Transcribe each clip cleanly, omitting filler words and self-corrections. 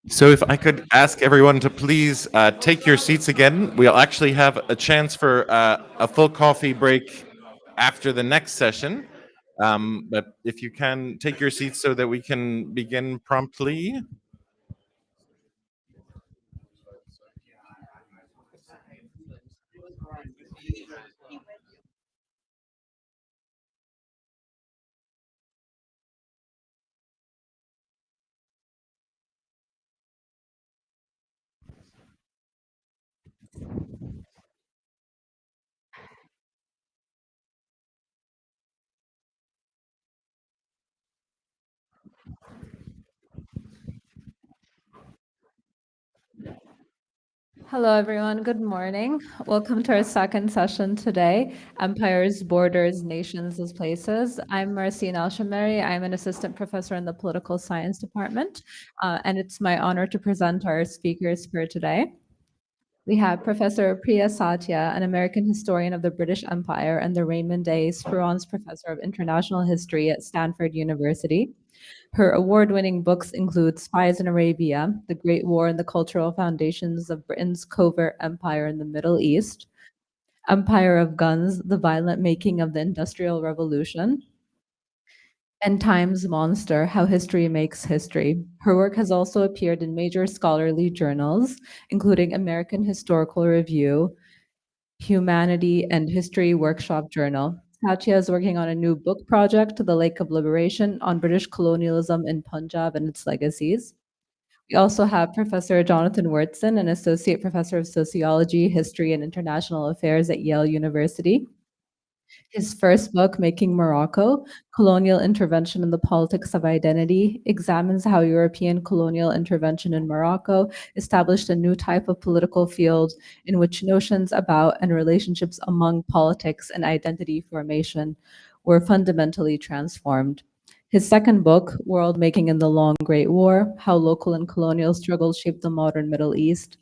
So if I could ask everyone to please take your seats again, we'll actually have a chance for a full coffee break after the next session. But if you can take your seats so that we can begin promptly. Hello, everyone. Good morning. Welcome to our second session today, Empires, Borders, Nations as Places. I'm Marsin Alshamary. I'm an assistant professor in the political science department, and it's my honor to present our speakers for today. We have Professor Priya Satia, an American historian of the British Empire and the Raymond A. Spruance Professor of International History at Stanford University. Her award-winning books include Spies in Arabia, The Great War and the Cultural Foundations of Britain's Covert Empire in the Middle East, Empire of Guns, The Violent Making of the Industrial Revolution, and Time's Monster, How History Makes History. Her work has also appeared in major scholarly journals, including American Historical Review, Humanity and History Workshop Journal. Satya is working on a new book project, The Lake of Liberation, on British colonialism in Punjab and its legacies. We also have Professor Jonathan Wyrtzen, an associate professor of sociology, history, and international affairs at Yale University. His first book, Making Morocco, Colonial Intervention in the Politics of Identity, examines how European colonial intervention in Morocco established a new type of political field in which notions about and relationships among politics and identity formation were fundamentally transformed. His second book, World Making in the Long Great War, How Local and Colonial Struggles Shaped the Modern Middle East,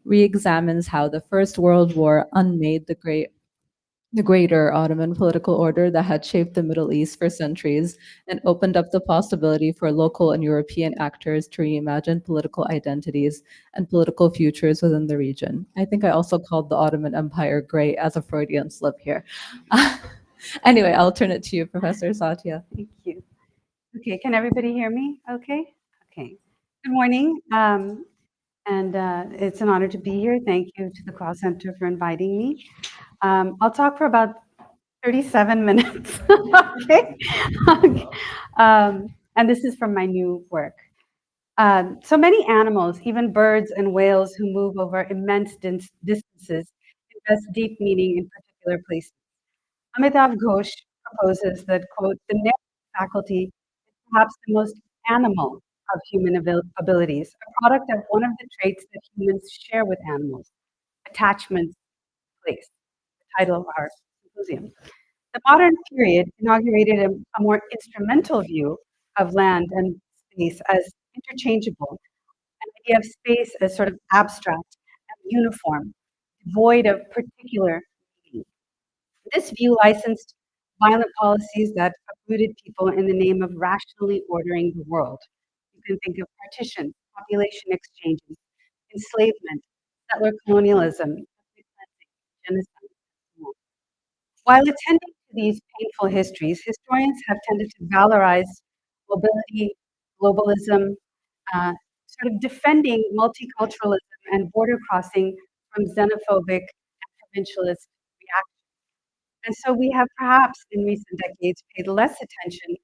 re-examines how the First World War unmade the greater Ottoman political order that had shaped the Middle East for centuries and opened up the possibility for local and European actors to reimagine political identities and political futures within the region. I think I also called the Ottoman Empire great as a Freudian slip here. Anyway, I'll turn it to you, Professor Satya. Thank you. Okay, can everybody hear me? Okay. Okay. Good morning, and it's an honor to be here. Thank you to the Clough Center for inviting me. I'll talk for about 37 minutes. Okay. Okay. And this is from my new work. So many animals, even birds and whales who move over immense distances, invest deep meaning in particular places. Amitav Ghosh proposes that, quote, the narrative faculty is perhaps the most animal of human abilities, a product of one of the traits that humans share with animals, attachment to place, the title of our symposium. The modern period inaugurated a more instrumental view of land and space as interchangeable, an idea of space as sort of abstract and uniform, devoid of particular meaning. This view licensed violent policies that uprooted people in the name of rationally ordering the world. You can think of partition, population exchanges, enslavement, settler colonialism, ethnic cleansing, genocide, and so on. While attending to these painful histories, historians have tended to valorize mobility, globalism, uh, sort of defending multiculturalism and border crossing from xenophobic and provincialist reactions. And so we have perhaps in recent decades paid less attention to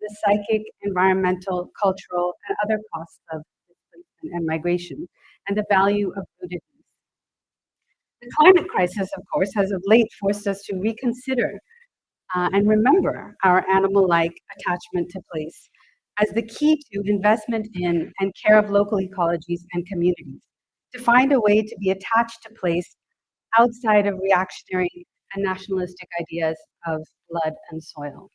the psychic, environmental, cultural, and other costs of displacement and migration, and the value of rootedness. The climate crisis, of course, has of late forced us to reconsider and remember our animal-like attachment to place as the key to investment in and care of local ecologies and communities, to find a way to be attached to place outside of reactionary and nationalistic ideas of blood and soil.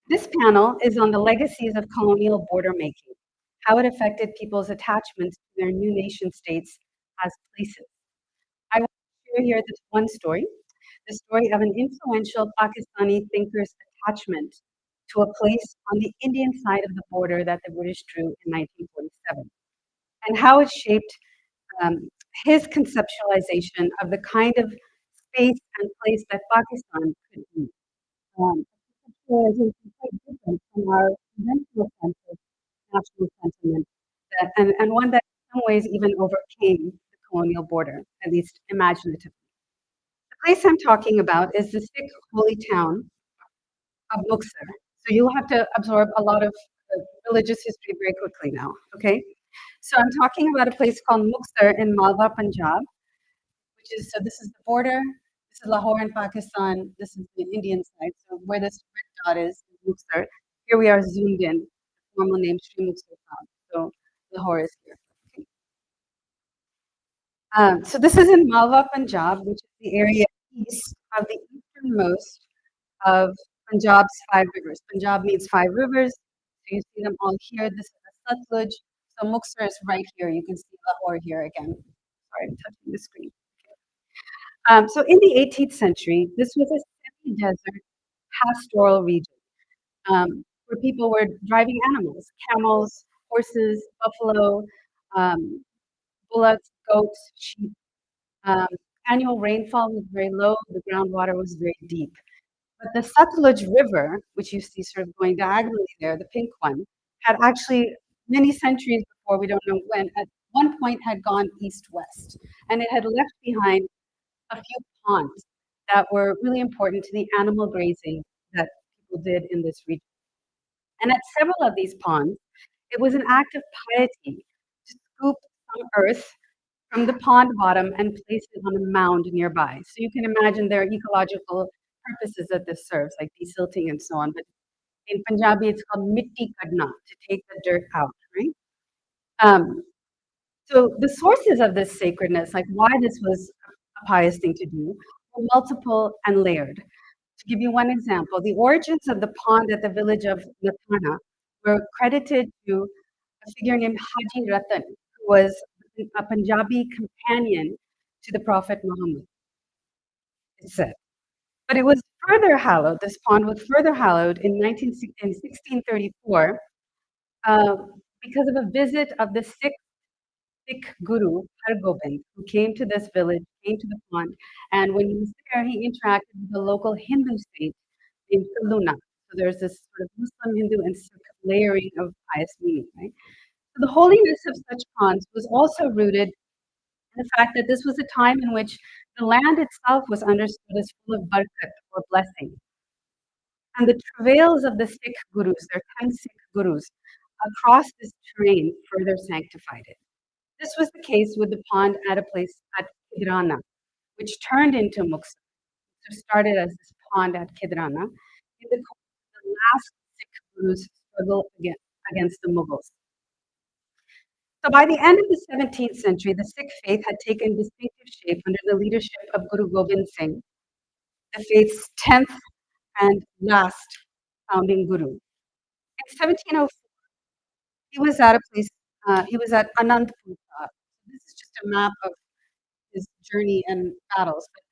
This panel is on the legacies of colonial border making, how it affected people's attachments to their new nation states as places. I want to share here this one story, the story of an influential Pakistani thinker's attachment to a place on the Indian side of the border that the British drew in 1947, and how it shaped um, his conceptualization of the kind of space and place that Pakistan could be. Conceptualization quite different from our conventional sense of national sentiment, and one that in some ways even overcame the colonial border, at least imaginatively. The place I'm talking about is the Sikh holy town of Muktsar. So you'll have to absorb a lot of religious history very quickly now, okay? So I'm talking about a place called Muktsar in Malwa, Punjab, which is, so this is the border, this is Lahore in Pakistan, this is the Indian side. So where this red dot is Muktsar. Here we are zoomed in, formal name Sri Muktsar Town. So Lahore is here. Okay. So this is in Malwa, Punjab, which is the area east of the easternmost of Punjab's 5 rivers. Punjab means 5 rivers. So you see them all here. This is the Satluj. So Muktsar is right here. You can see Lahore here again. Sorry, I'm touching the screen. So in the 18th century, this was a semi-desert pastoral region where people were driving animals, camels, horses, buffalo, um, bullocks, goats, sheep. Um, Annual rainfall was very low. The groundwater was very deep. But the Satluj River, which you see sort of going diagonally there, the pink one, had actually many centuries before, we don't know when, at one point had gone east-west. And it had left behind a few ponds that were really important to the animal grazing that people did in this region. And at several of these ponds, it was an act of piety to scoop some earth from the pond bottom and place it on a mound nearby. So you can imagine there are ecological purposes that this serves, like desilting and so on. But in Punjabi, it's called mitti kadna, to take the dirt out, right? So the sources of this sacredness, like why this was a pious thing to do, were multiple and layered. To give you one example, the origins of the pond at the village of Latana were credited to a figure named Haji Ratan, who was a Punjabi companion to the Prophet Muhammad, it said. But it was further hallowed, this pond was further hallowed in 1634 because of a visit of the Sikh guru, Hargobind, who came to this village, came to the pond, and when he was there, he interacted with a local Hindu saint named Kaluna. So there's this sort of Muslim, Hindu, and Sikh layering of pious meaning, right? So the holiness of such ponds was also rooted in the fact that this was a time in which the land itself was understood as full of barakat, or blessing. And the travails of the Sikh gurus, there are 10 Sikh gurus, across this terrain further sanctified it. This was the case with the pond at a place at Kidrana, which turned into Muktsar. So started as this pond at Kidrana in the course of the last Sikh guru's struggle against the Mughals. So by the end of the 17th century, the Sikh faith had taken distinctive shape under the leadership of Guru Gobind Singh, the faith's 10th and last founding guru. In 1704, he was at a place, he was at Anandpur. This is just a map of his journey and battles. But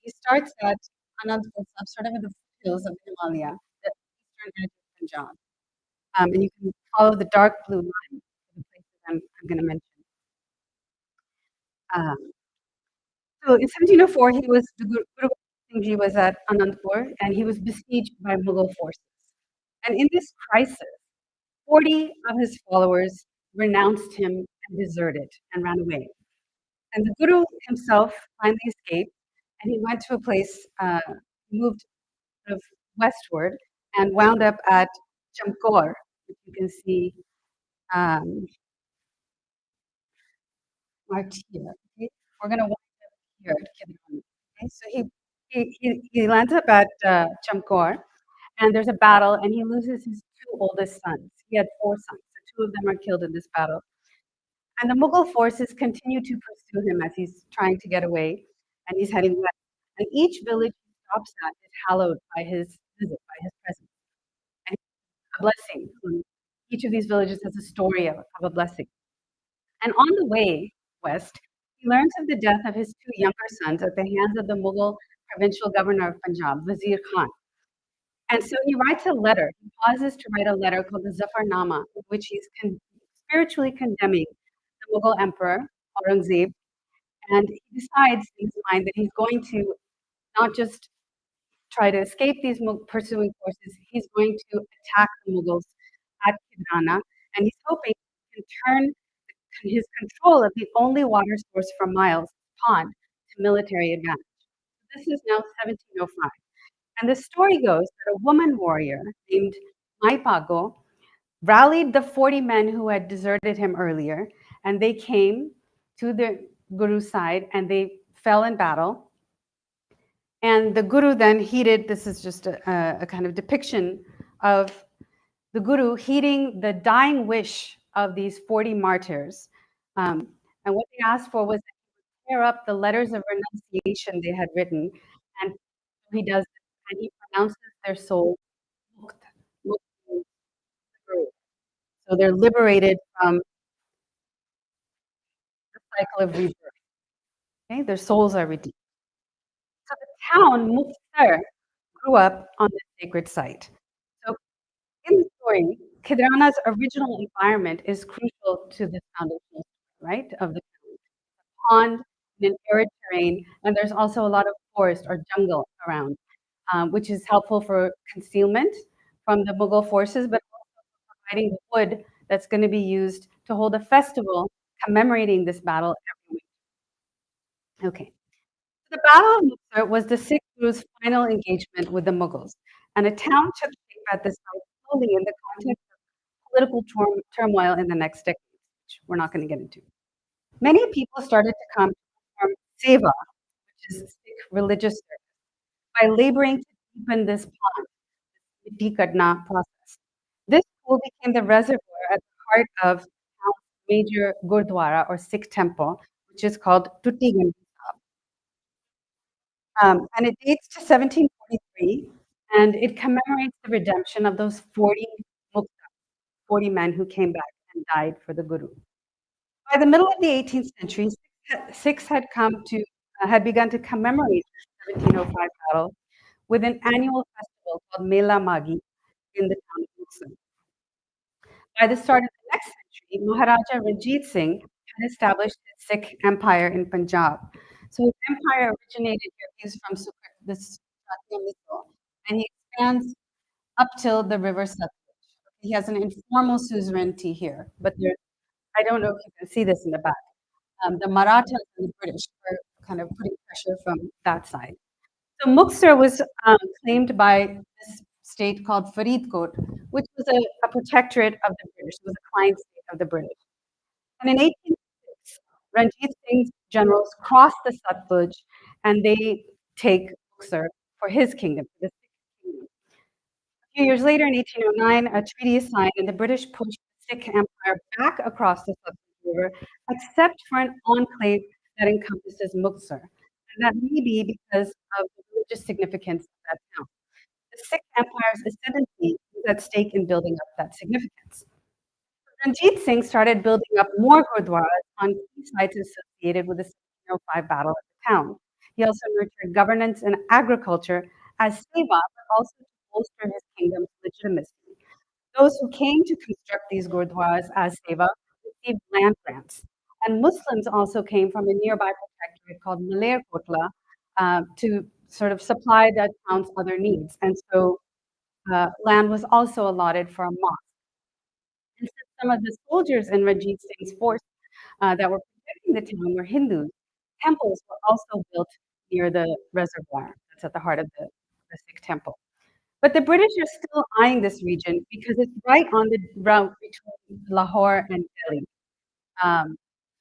he starts at Anandpur, sort of in the foothills of the Himalaya, the eastern edge of Punjab. And you can follow the dark blue line for the places I'm going to mention. Um, so in 1704, he was the Guru Gobind Singh Ji was at Anandpur, and he was besieged by Mughal forces. And in this crisis, 40 of his followers renounced him and deserted and ran away. And the Guru himself finally escaped, and he went to a place, moved sort of westward, and wound up at Chamkor, which you can see marked here. Okay? We're going to wind up here at Kidron. Okay? So he lands up at Chamkor, and there's a battle, and he loses his 2 oldest sons. He had 4 sons, so 2 of them are killed in this battle. And the Mughal forces continue to pursue him as he's trying to get away, and he's heading west. And each village he stops at is hallowed by his visit, by his presence. And a blessing. Each of these villages has a story of a blessing. And on the way west, he learns of the death of his 2 younger sons at the hands of the Mughal provincial governor of Punjab, Wazir Khan. And so he writes a letter. He pauses to write a letter called the Zafarnama, in which he's spiritually condemning the Mughal emperor, Aurangzeb. And he decides in his mind that he's going to not just try to escape these pursuing forces, he's going to attack the Mughals at Khidrana. And he's hoping he can turn his control of the only water source for miles, pond, to military advantage. This is now 1705. And the story goes that a woman warrior named Maipago rallied the 40 men who had deserted him earlier, and they came to the Guru's side and they fell in battle. And the Guru then heeded, this is just a kind of depiction of the Guru heeding the dying wish of these 40 martyrs. And what they asked for was that he would tear up the letters of renunciation they had written. And he does, and he pronounces their souls Mukt. Mukt means free. So they're liberated from the cycle of rebirth. Okay? Their souls are redeemed. So the town Muktsar grew up on this sacred site. So in the story, Khidrana's original environment is crucial to this foundational, right, of the pond in an arid terrain, and there's also a lot of forest or jungle around, which is helpful for concealment from the Mughal forces, but also providing the wood that's going to be used to hold a festival commemorating this battle every week. Okay. The Battle of Muktsar was the Sikh Guru's final engagement with the Mughals, and a town took shape at this time slowly in the context of political turmoil in the next decade, which we're not going to get into. Many people started to come to perform seva, which is Sikh religious service, by laboring to deepen this pond, the Kadna process. This pool became the reservoir at the heart of the town's major Gurdwara or Sikh temple, which is called Tutti Gandhi. And it dates to 1743, and it commemorates the redemption of those 40 Mukta, 40 men who came back and died for the Guru. By the middle of the 18th century, Sikhs had begun to commemorate the 1705 battle with an annual festival called Mela Magi in the town of Wyrtzen. By the start of the next century, Maharaja Ranjit Singh had established his Sikh empire in Punjab. So his empire originated here. He's from this and he expands up till the river Satluj. He has an informal suzerainty here, but I don't know if you can see this in the back. The Marathas and the British were kind of putting pressure from that side. So Muktsar was claimed by this state called Faridkot, which was a protectorate of the British. It was a client state of the British. And in 1806, Ranjit Singh's generals cross the Satluj and they take Muktsar for his kingdom, for the Sikh kingdom. A few years later, in 1809, a treaty is signed and the British pushed the Sikh empire back across the Satluj River, except for an enclave that encompasses Muktsar. And that may be because of the religious significance of that town. The Sikh empire's ascendancy was at stake in building up that significance. Ranjit Singh started building up more gurdwaras on key sites associated with the 1705 battle of the town. He also nurtured governance and agriculture as seva, but also to bolster his kingdom's legitimacy. Those who came to construct these gurdwaras as seva received land grants. And Muslims also came from a nearby protectorate called Malerkotla to sort of supply that town's other needs. And so land was also allotted for a mosque. And since some of the soldiers in Ranjit Singh's force that were protecting the town were Hindus, temples were also built near the reservoir that's at the heart of the Sikh temple. But the British are still eyeing this region because it's right on the route between Lahore and Delhi.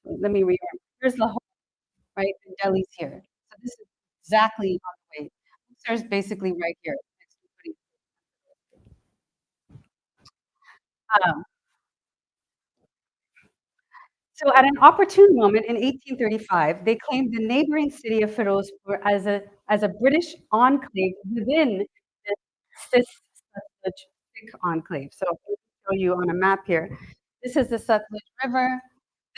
Let me read. Here's Lahore, right? And Delhi's here. So this is exactly on the way. Muktsar is basically right here. Um, So at an opportune moment in 1835, they claimed the neighboring city of Firozpur as a British enclave within the Cis-Satluj Sikh enclave. So I'm going to show you on a map here. This is the Satluj River.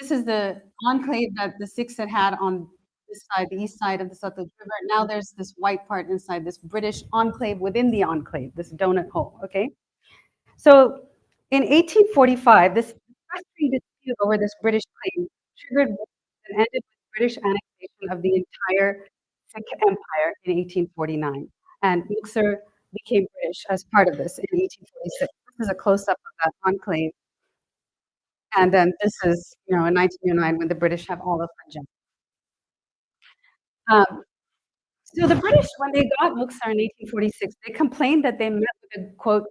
This is the enclave that the Sikhs had on this side, the east side of the Satluj River. Now there's this white part inside this British enclave within the enclave, this donut hole, okay? So in 1845, this frustrating dispute over this British claim triggered and ended with British annexation of the entire Sikh Empire in 1849. And Muktsar became British as part of this in 1846. This is a close-up of that enclave. And then this is, in 1909 when the British have all of Punjab. So the British, when they got Muktsar in 1846, they complained that they met with a, quote,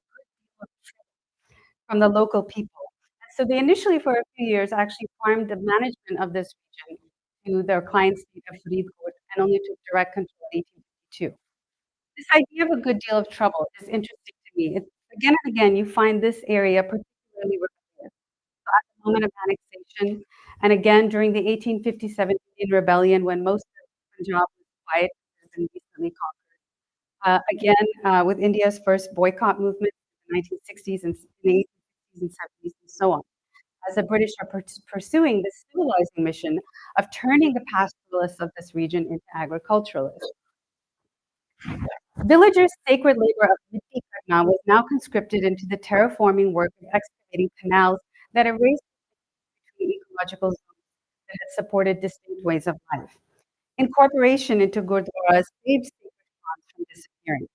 from the local people. And so they initially, for a few years, actually farmed the management of this region to their client state of Faridkot and only took direct control in 1852. This idea of a good deal of trouble is interesting to me. Again and again, you find this area particularly rebellious. So at the moment of annexation, and again during the 1857 Indian Rebellion, when most of Punjab was quiet, has been recently conquered. Again, with India's first boycott movement in the 1960s and in the 1860s and 70s and so on, as the British are pursuing the civilizing mission of turning the pastoralists of this region into agriculturalists. Villagers' sacred labor of Mitti Karna was now conscripted into the terraforming work of excavating canals that erased between ecological zones that had supported distinct ways of life. Incorporation into gurdwaras saved sacred ponds from disappearing.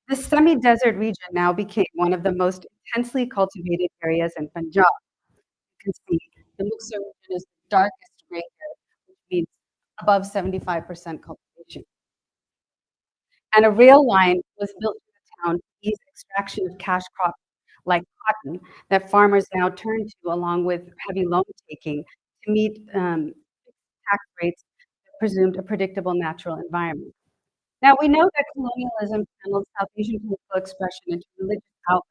This semi-desert region now became one of the most intensely cultivated areas in Punjab. You can see the Muktsar region is the darkest gray here, which means above 75% cultivation. And a rail line was built to the town to ease extraction of cash crops like cotton that farmers now turn to, along with heavy loan taking, to meet tax rates that presumed a predictable natural environment. Now, we know that colonialism channeled South Asian political expression into religious outlets.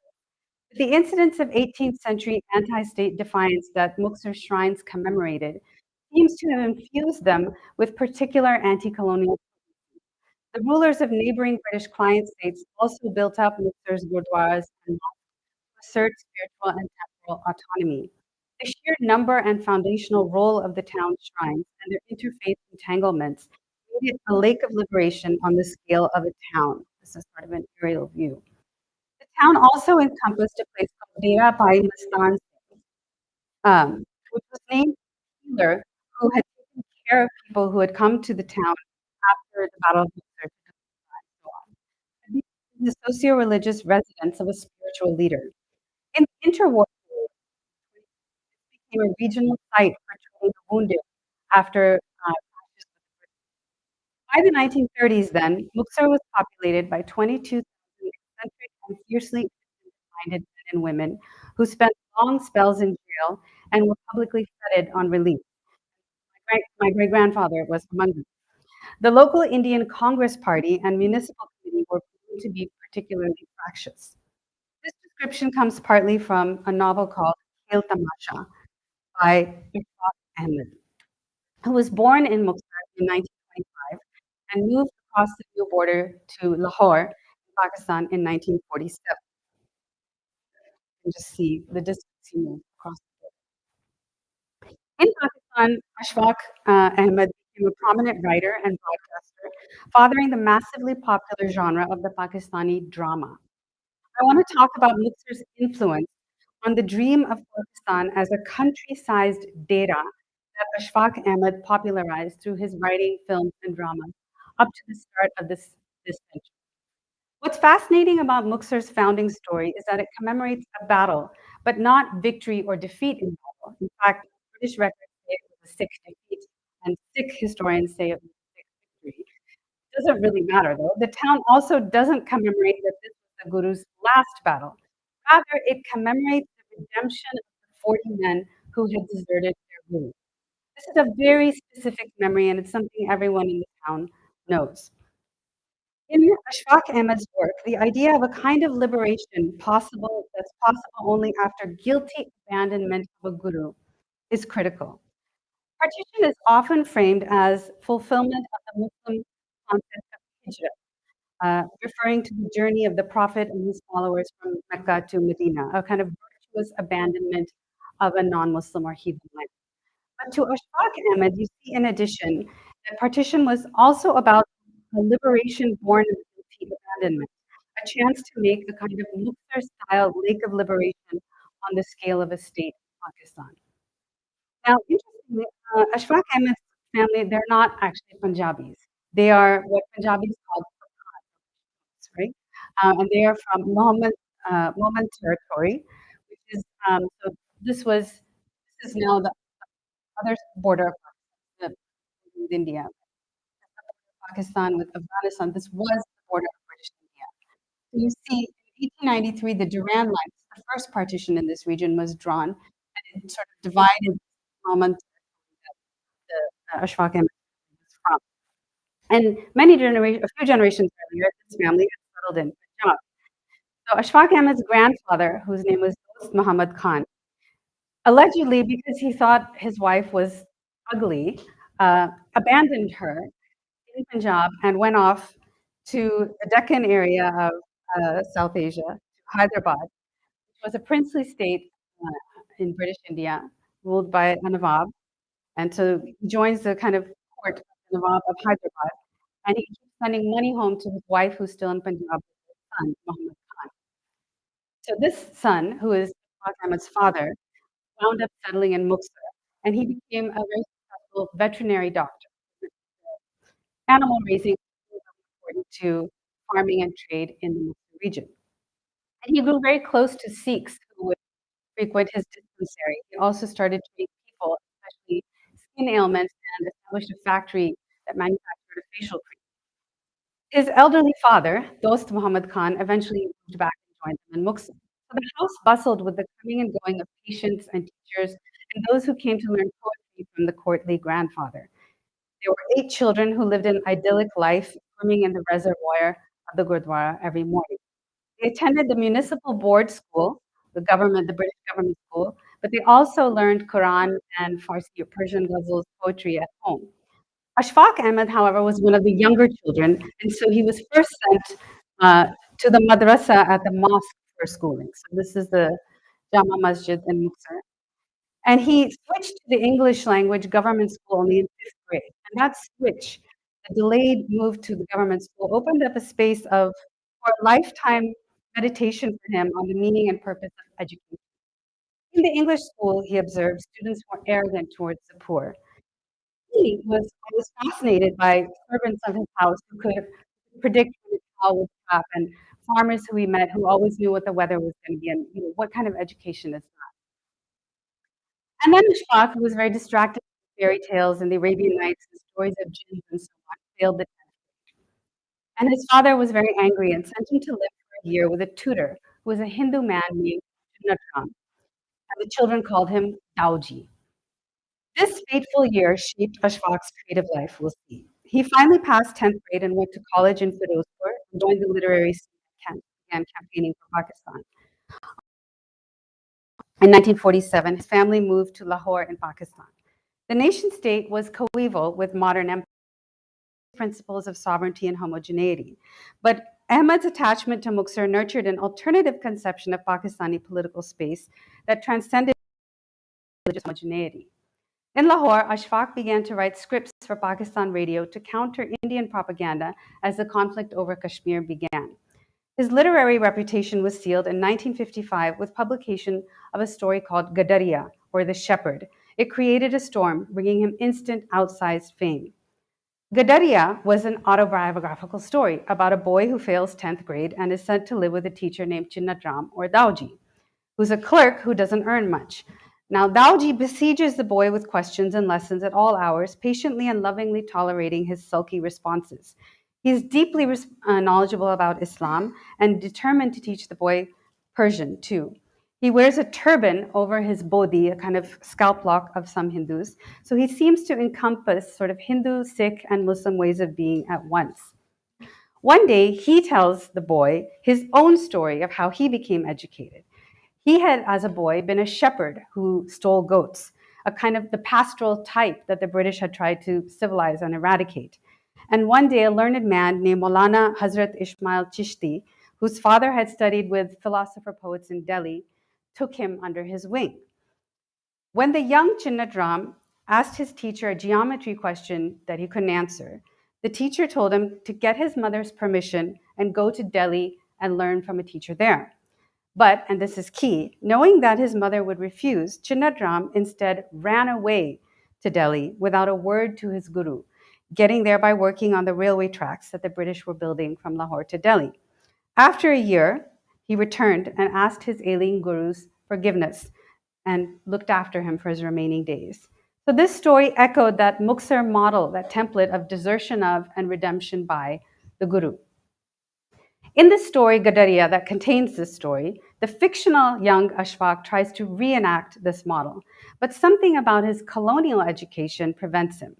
But the incidents of 18th century anti-state defiance that Muktsar shrines commemorated seems to have infused them with particular anti-colonial. The rulers of neighboring British client states also built up Muktsar's gurdwaras and mosques to assert spiritual and temporal autonomy. The sheer number and foundational role of the town's shrines and their interfaith entanglements made it a lake of liberation on the scale of a town. This is sort of an aerial view. The town also encompassed a place called Dera Bhai Mastan, which was named healer who had taken care of people who had come to the town after the Battle of Muktsar to Decline and so on. And these were the socio-religious residence of a spiritual leader. In the interwar period, it became a regional site for treating the wounded after clashes with the British. By the 1930s, then, Muktsar was populated by 22,000 eccentric and fiercely minded men and women who spent long spells in jail and were publicly feted on release. My great-grandfather was among them. The local Indian Congress Party and municipal committee were proven to be particularly fractious. This description comes partly from a novel called Khel Tamasha by Ashfaq Ahmed, who was born in Muktsar in 1925 and moved across the new border to Lahore, in Pakistan, in 1947. You can just see the distance he moved across the border. In Pakistan, Ashfaq Ahmed became a prominent writer and broadcaster, fathering the massively popular genre of the Pakistani drama. I want to talk about Muktsar's influence on the dream of Pakistan as a country-sized data that Ashfaq Ahmed popularized through his writing, films, and dramas up to the start of this century. What's fascinating about Muktsar's founding story is that it commemorates a battle, but not victory or defeat in battle. In fact, British records say it was a Sikh defeat, and Sikh historians say it was a Sikh victory. It doesn't really matter, though. The town also doesn't commemorate that this was the Guru's last battle. Rather, it commemorates the redemption of the 40 men who had deserted their Guru. This is a very specific memory, and it's something everyone in the town knows. In Ashfaq Ahmed's work, the idea of a kind of liberation that's possible only after guilty abandonment of a guru is critical. Partition is often framed as fulfillment of the Muslim concept of hijrah, referring to the journey of the Prophet and his followers from Mecca to Medina, a kind of virtuous abandonment of a non-Muslim or heathen land. But to Ashfaq Ahmed, you see in addition that partition was also about a liberation born of guilty abandonment, a chance to make a kind of Muktsar-style Lake of Liberation on the scale of a state in Pakistan. Now, interestingly, Ashfaq Ahmed's family, they're not actually Punjabis. They are what Punjabis call Pathans, right? And they are from Mohmand territory, which is, so this is now the other border of Pakistan, with India. Pakistan with Afghanistan, this was the border of British India. So you see, in 1893, the Durand Line, the first partition in this region, was drawn, and it sort of divided Mohmand the Ashfaq Ahmed was from. And a few generations earlier, this family had settled in Punjab. So Ashfaq Ahmed's grandfather, whose name was Dost Muhammad Khan, allegedly because he thought his wife was ugly, abandoned her in Punjab and went off to the Deccan area of South Asia, to Hyderabad, which was a princely state in British India, ruled by a Nawab. And so he joins the kind of court of the Nawab of Hyderabad, and he keeps sending money home to his wife, who's still in Punjab, with his son, Muhammad Khan. So this son, who is Ashfaq Ahmed's father, wound up settling in Muktsar, and he became a very successful veterinary doctor. Animal raising was important to farming and trade in the Muktsar region. And he grew very close to Sikhs who would frequent his dispensary. He also started treating people, especially skin ailments, and established a factory that manufactured a facial cream. His elderly father, Dost Muhammad Khan, eventually moved back and joined them in Muktsar. So the house bustled with the coming and going of patients and teachers and those who came to learn poetry from the courtly grandfather. There were 8 children who lived an idyllic life, swimming in the reservoir of the Gurdwara every morning. They attended the municipal board school, the British government school, but they also learned Quran and Farsi or Persian ghazals poetry at home. Ashfaq Ahmed, however, was one of the younger children, and so he was first sent to the madrasa at the mosque for schooling. So this is the Jama Masjid in Muktsar. And he switched to the English language government school only in 5th grade. And that switch, the delayed move to the government school, opened up a space for a lifetime meditation for him on the meaning and purpose of education. In the English school, he observed students were arrogant towards the poor. He was always fascinated by servants of his house who could predict when the cow would crop, and farmers who he met who always knew what the weather was going to be, and what kind of education is that. And then Ashfaq, who was very distracted with fairy tales and the Arabian Nights and stories of jinns and so on, failed the test. And his father was very angry and sent him to live for a year with a tutor who was a Hindu man named Chinatram. And the children called him Dauji. This fateful year shaped Ashfaq's creative life, we'll see. He finally passed 10th grade and went to college in Firozpur and joined the literary scene and began campaigning for Pakistan. In 1947, his family moved to Lahore in Pakistan. The nation state was coeval with modern empire, principles of sovereignty and homogeneity. But Ahmed's attachment to Muktsar nurtured an alternative conception of Pakistani political space that transcended religious homogeneity. In Lahore, Ashfaq began to write scripts for Pakistan radio to counter Indian propaganda as the conflict over Kashmir began. His literary reputation was sealed in 1955 with publication of a story called Gadariya, or The Shepherd. It created a storm, bringing him instant outsized fame. Gadariya was an autobiographical story about a boy who fails 10th grade and is sent to live with a teacher named Chinnatram, or Dauji, who's a clerk who doesn't earn much. Now, Dauji besieges the boy with questions and lessons at all hours, patiently and lovingly tolerating his sulky responses. He's deeply knowledgeable about Islam and determined to teach the boy Persian, too. He wears a turban over his bodhi, a kind of scalp lock of some Hindus, so he seems to encompass sort of Hindu, Sikh, and Muslim ways of being at once. One day, he tells the boy his own story of how he became educated. He had, as a boy, been a shepherd who stole goats, a kind of the pastoral type that the British had tried to civilize and eradicate. And one day, a learned man named Maulana Hazrat Ismail Chishti, whose father had studied with philosopher poets in Delhi, took him under his wing. When the young Chinnatram asked his teacher a geometry question that he couldn't answer. The teacher told him to get his mother's permission and go to Delhi and learn from a teacher there. But, and this is key, knowing that his mother would refuse, Chinnatram instead ran away to Delhi without a word to his guru, getting there by working on the railway tracks that the British were building from Lahore to Delhi. After a year, he returned and asked his ailing guru's forgiveness and looked after him for his remaining days. So this story echoed that Muktsar model, that template of desertion of and redemption by the guru. In the story Gadariya that contains this story, the fictional young Ashfaq tries to reenact this model, but something about his colonial education prevents him.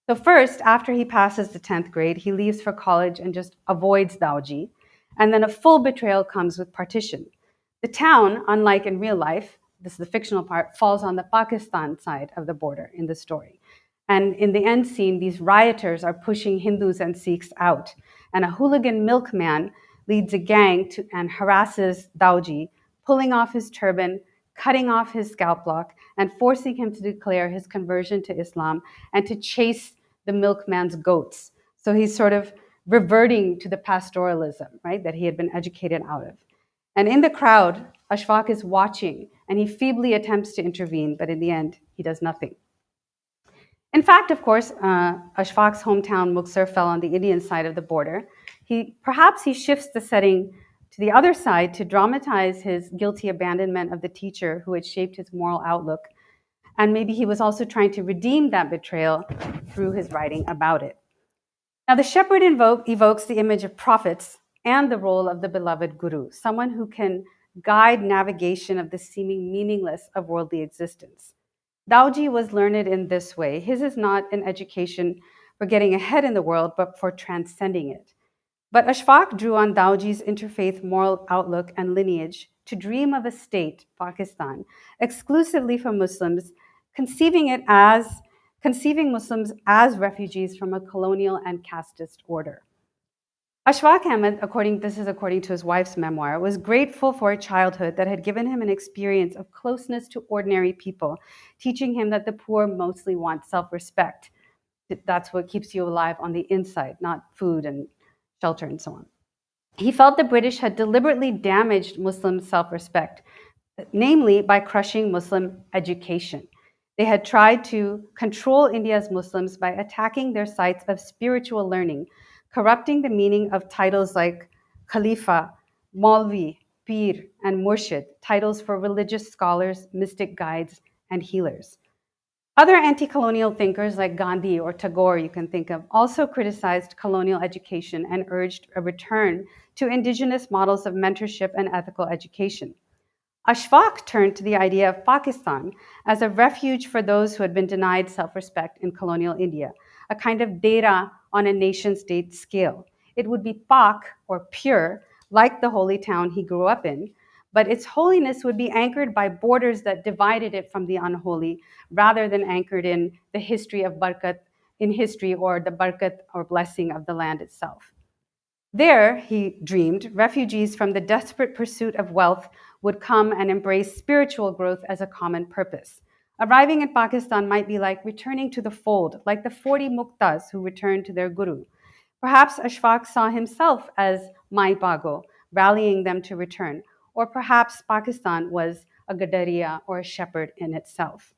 So first, after he passes the 10th grade, he leaves for college and just avoids Dauji, and then a full betrayal comes with partition. The town, unlike in real life, this is the fictional part, falls on the Pakistan side of the border in the story. And in the end scene, these rioters are pushing Hindus and Sikhs out, and a hooligan milkman leads a gang and harasses Dauji, pulling off his turban, cutting off his scalp lock, and forcing him to declare his conversion to Islam and to chase the milkman's goats. So he's sort of reverting to the pastoralism, right, that he had been educated out of. And in the crowd, Ashfaq is watching, and he feebly attempts to intervene, but in the end, he does nothing. In fact, of course, Ashfaq's hometown, Muktsar, fell on the Indian side of the border. Perhaps he shifts the setting to the other side to dramatize his guilty abandonment of the teacher who had shaped his moral outlook. And maybe he was also trying to redeem that betrayal through his writing about it. Now, the shepherd evokes the image of prophets and the role of the beloved guru, someone who can guide navigation of the seeming meaningless of worldly existence. Dauji was learned in this way. His is not an education for getting ahead in the world, but for transcending it. But Ashfaq drew on Dauji's interfaith moral outlook and lineage to dream of a state, Pakistan, exclusively for Muslims, conceiving Muslims as refugees from a colonial and casteist order. Ashfaq Ahmed, according to his wife's memoir, was grateful for a childhood that had given him an experience of closeness to ordinary people, teaching him that the poor mostly want self-respect. That's what keeps you alive on the inside, not food and shelter and so on. He felt the British had deliberately damaged Muslim self-respect, namely by crushing Muslim education. They had tried to control India's Muslims by attacking their sites of spiritual learning, corrupting the meaning of titles like Khalifa, Maulvi, Pir, and Murshid, titles for religious scholars, mystic guides, and healers. Other anti-colonial thinkers like Gandhi or Tagore, you can think of, also criticized colonial education and urged a return to indigenous models of mentorship and ethical education. Ashfaq turned to the idea of Pakistan as a refuge for those who had been denied self-respect in colonial India, a kind of data on a nation-state scale. It would be Pak, or pure, like the holy town he grew up in, but its holiness would be anchored by borders that divided it from the unholy, rather than anchored in the history of Barkat, or the Barkat or blessing of the land itself. There, he dreamed, refugees from the desperate pursuit of wealth would come and embrace spiritual growth as a common purpose. Arriving in Pakistan might be like returning to the fold, like the 40 muktas who returned to their guru. Perhaps Ashfaq saw himself as Mai Pago, rallying them to return, or perhaps Pakistan was a Gadariya or a shepherd in itself.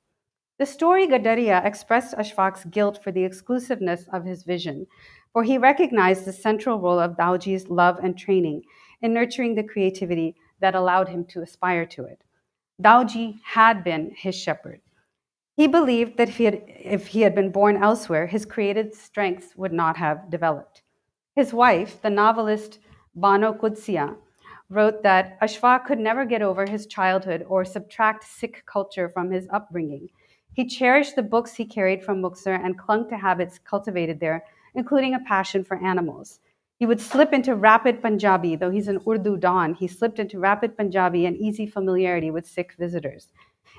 The story Gadariya expressed Ashfaq's guilt for the exclusiveness of his vision, for he recognized the central role of Dauji's love and training in nurturing the creativity that allowed him to aspire to it. Dauji had been his shepherd. He believed that if he had been born elsewhere, his creative strengths would not have developed. His wife, the novelist Bano Qudsiya, wrote that Ashfaq could never get over his childhood or subtract Sikh culture from his upbringing. He cherished the books he carried from Muktsar and clung to habits cultivated there, including a passion for animals. He would slip into rapid Punjabi, though he's an Urdu don, he slipped into rapid Punjabi and easy familiarity with Sikh visitors.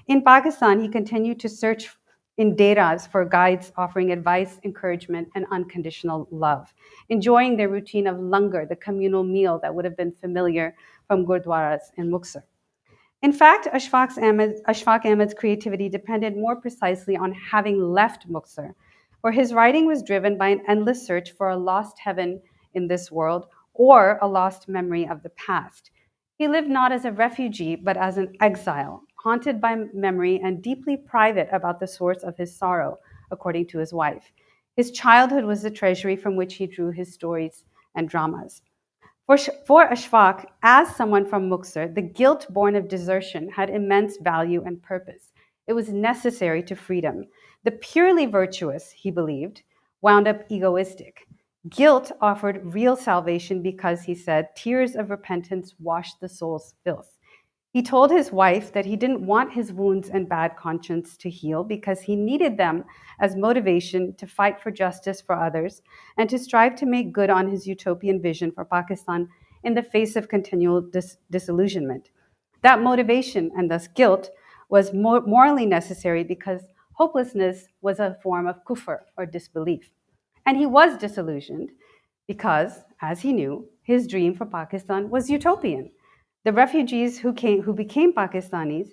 In Pakistan, he continued to search in deras for guides offering advice, encouragement, and unconditional love, enjoying their routine of langar, the communal meal that would have been familiar from gurdwaras in Muktsar. In fact, Ashfaq Ahmed's creativity depended more precisely on having left Muktsar, where his writing was driven by an endless search for a lost heaven in this world or a lost memory of the past. He lived not as a refugee, but as an exile, haunted by memory and deeply private about the source of his sorrow, according to his wife. His childhood was the treasury from which he drew his stories and dramas. For Ashfaq, as someone from Muktsar, the guilt born of desertion had immense value and purpose. It was necessary to freedom. The purely virtuous, he believed, wound up egoistic. Guilt offered real salvation because, he said, tears of repentance washed the soul's filth. He told his wife that he didn't want his wounds and bad conscience to heal because he needed them as motivation to fight for justice for others and to strive to make good on his utopian vision for Pakistan in the face of continual disillusionment. That motivation, and thus guilt, was morally necessary because hopelessness was a form of kufr, or disbelief. And he was disillusioned because, as he knew, his dream for Pakistan was utopian. The refugees who became Pakistanis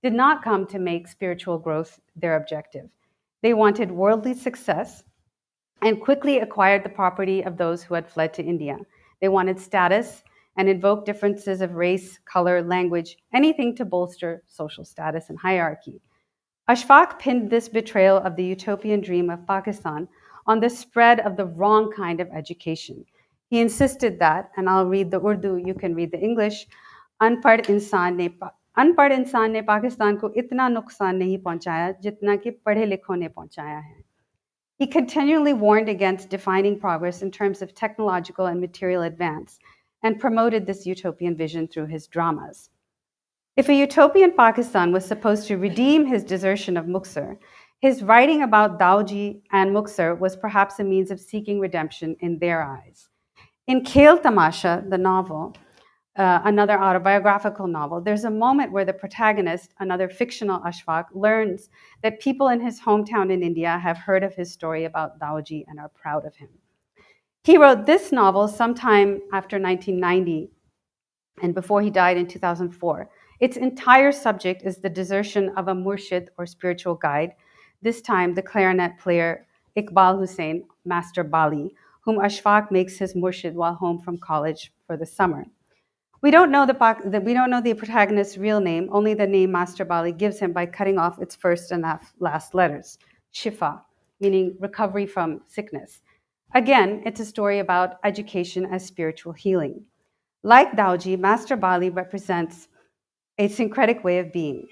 did not come to make spiritual growth their objective. They wanted worldly success and quickly acquired the property of those who had fled to India. They wanted status and invoked differences of race, color, language, anything to bolster social status and hierarchy. Ashfaq pinned this betrayal of the utopian dream of Pakistan on the spread of the wrong kind of education. He insisted that, and I'll read the Urdu, you can read the English, अनपढ़ इंसान ने पाकिस्तान को इतना नुकसान नहीं पहुंचाया जितना कि पढ़े लिखों ने पहुंचाया है. He continually warned against defining progress in terms of technological and material advance and promoted this utopian vision through his dramas. If a utopian Pakistan was supposed to redeem his desertion of Muktsar, his writing about Daoji and Muktsar was perhaps a means of seeking redemption in their eyes. In Khel Tamasha, the novel, another autobiographical novel, there's a moment where the protagonist, another fictional Ashfaq, learns that people in his hometown in India have heard of his story about Daoji and are proud of him. He wrote this novel sometime after 1990 and before he died in 2004. Its entire subject is the desertion of a murshid, or spiritual guide, this time the clarinet player Iqbal Hussain, Master Bali, whom Ashfaq makes his murshid while home from college for the summer. We don't know the protagonist's real name, only the name Master Bali gives him by cutting off its first and last letters, Shifa, meaning recovery from sickness. Again, it's a story about education as spiritual healing. Like Daoji, Master Bali represents a syncretic way of being.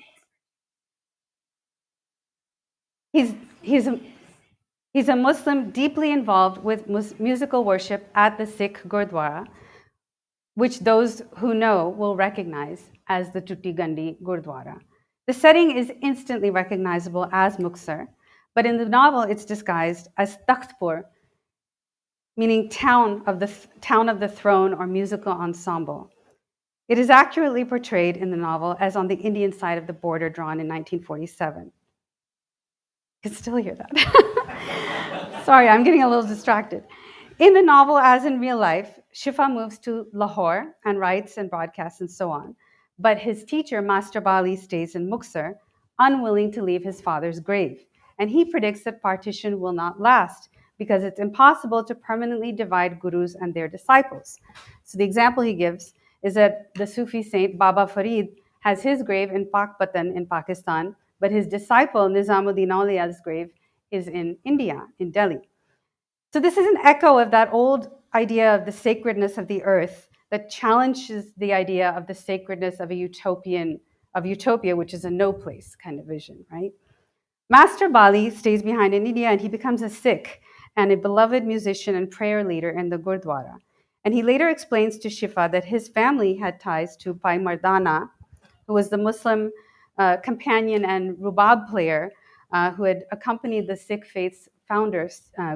He's a Muslim deeply involved with musical worship at the Sikh Gurdwara, which those who know will recognize as the Tutti Gandhi Gurdwara. The setting is instantly recognizable as Muktsar, but in the novel it's disguised as Takhtpur, meaning town of the throne or musical ensemble. It is accurately portrayed in the novel as on the Indian side of the border drawn in 1947. You can still hear that. Sorry, I'm getting a little distracted. In the novel, as in real life, Shifa moves to Lahore and writes and broadcasts and so on. But his teacher, Master Bali, stays in Muktsar, unwilling to leave his father's grave. And he predicts that partition will not last because it's impossible to permanently divide gurus and their disciples. So the example he gives is that the Sufi saint Baba Farid has his grave in Pakpatan in Pakistan, but his disciple Nizamuddin Aulia's grave is in India, in Delhi. So this is an echo of that old idea of the sacredness of the earth that challenges the idea of the sacredness of utopia, which is a no place kind of vision, right? Master Bali stays behind in India and he becomes a Sikh and a beloved musician and prayer leader in the Gurdwara. And he later explains to Shifa that his family had ties to Bhai Mardana, who was the Muslim companion and rubab player who had accompanied the Sikh faith's founder,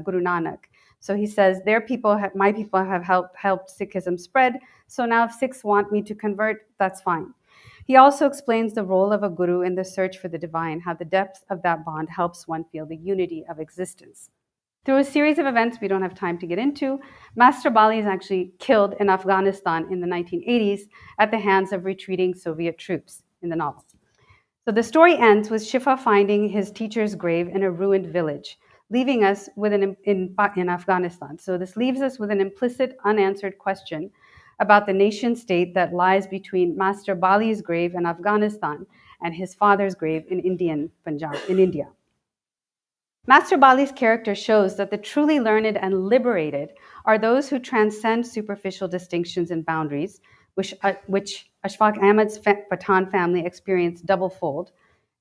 Guru Nanak. So he says, my people have helped Sikhism spread, so now if Sikhs want me to convert, that's fine. He also explains the role of a guru in the search for the divine, how the depth of that bond helps one feel the unity of existence. Through a series of events we don't have time to get into, Master Bali is actually killed in Afghanistan in the 1980s at the hands of retreating Soviet troops. in the novel. So the story ends with Shifa finding his teacher's grave in a ruined village, leaving us with in Afghanistan. So this leaves us with an implicit, unanswered question about the nation state that lies between Master Bali's grave in Afghanistan and his father's grave in Punjab, in India. Master Bali's character shows that the truly learned and liberated are those who transcend superficial distinctions and boundaries, which Ashfaq Ahmed's Pathan family experienced double-fold.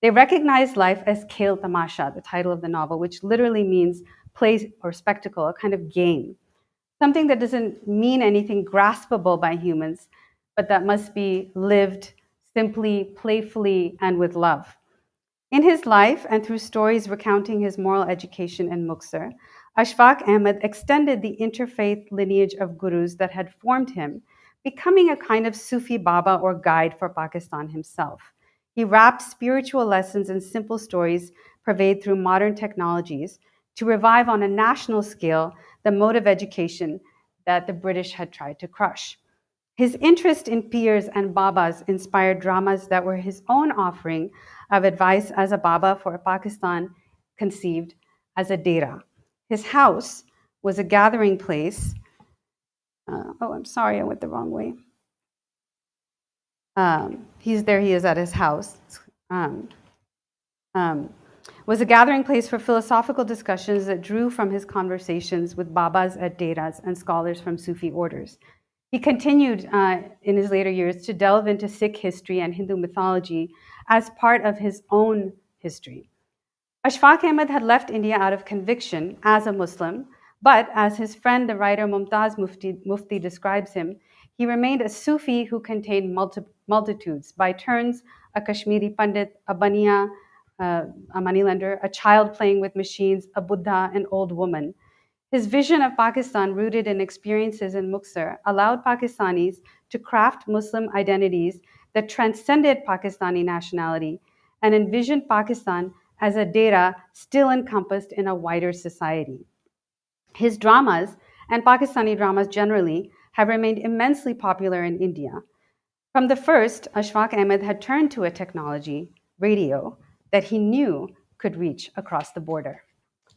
They recognize life as Khel Tamasha, the title of the novel, which literally means play or spectacle, a kind of game, something that doesn't mean anything graspable by humans, but that must be lived simply, playfully, and with love. In his life and through stories recounting his moral education in Muktsar, Ashfaq Ahmed extended the interfaith lineage of gurus that had formed him, becoming a kind of Sufi Baba or guide for Pakistan himself. He wrapped spiritual lessons in simple stories purveyed through modern technologies to revive on a national scale the mode of education that the British had tried to crush. His interest in peers and Babas inspired dramas that were his own offering of advice as a Baba for a Pakistan conceived as a dera. His house was a gathering place. I'm sorry, I went the wrong way. He is at his house. Was a gathering place for philosophical discussions that drew from his conversations with Babas at deras and scholars from Sufi orders. He continued in his later years to delve into Sikh history and Hindu mythology as part of his own history. Ashfaq Ahmed had left India out of conviction as a Muslim, but as his friend, the writer Mumtaz Mufti describes him, he remained a Sufi who contained multitudes, by turns a Kashmiri Pandit, a Bania, a moneylender, a child playing with machines, a Buddha, an old woman. His vision of Pakistan, rooted in experiences in Muktsar, allowed Pakistanis to craft Muslim identities that transcended Pakistani nationality and envisioned Pakistan as a dera still encompassed in a wider society. His dramas, and Pakistani dramas generally, have remained immensely popular in India. From the first, Ashfaq Ahmed had turned to a technology, radio, that he knew could reach across the border.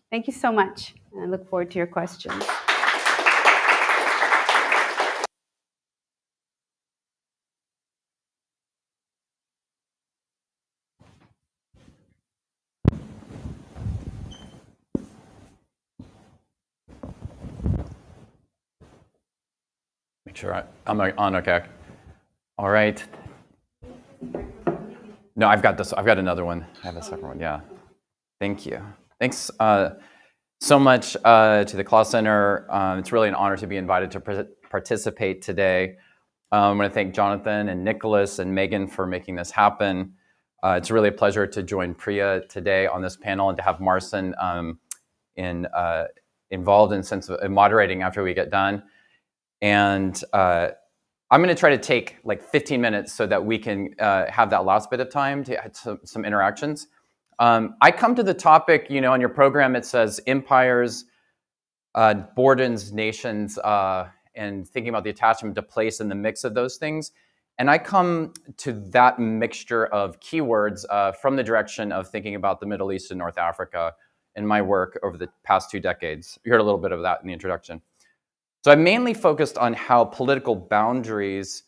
Thank you so much. I look forward to your questions. Make sure I'm on, okay. All right. No, I've got this. I've got another one. I have a second one, yeah. Thank you. Thanks so much to the Clough Center. It's really an honor to be invited to participate today. I want to thank Jonathan and Nicholas and Megan for making this happen. It's really a pleasure to join Priya today on this panel and to have Marsin involved in moderating after we get done. And I'm going to try to take like 15 minutes so that we can have that last bit of time to have some interactions. I come to the topic, on your program it says empires, borders, nations, and thinking about the attachment to place in the mix of those things. And I come to that mixture of keywords from the direction of thinking about the Middle East and North Africa in my work over the past 2 decades. You heard a little bit of that in the introduction. So I mainly focused on how political boundaries,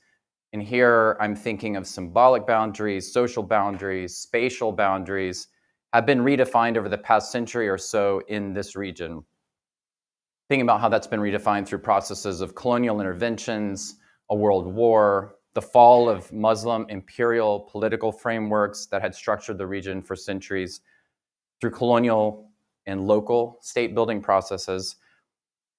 and here I'm thinking of symbolic boundaries, social boundaries, spatial boundaries, have been redefined over the past century or so in this region. Thinking about how that's been redefined through processes of colonial interventions, a world war, the fall of Muslim imperial political frameworks that had structured the region for centuries, through colonial and local state-building processes,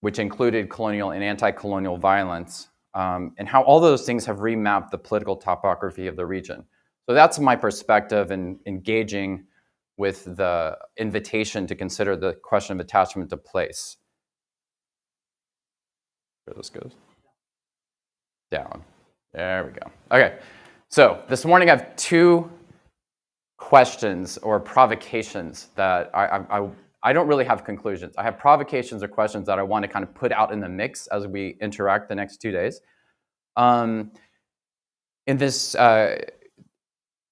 which included colonial and anti-colonial violence, and how all those things have remapped the political topography of the region. So that's my perspective in engaging with the invitation to consider the question of attachment to place. Where this goes? Down. There we go. Okay, so this morning I have 2 questions or provocations that I don't really have conclusions. I have provocations or questions that I want to kind of put out in the mix as we interact the next 2 days. In this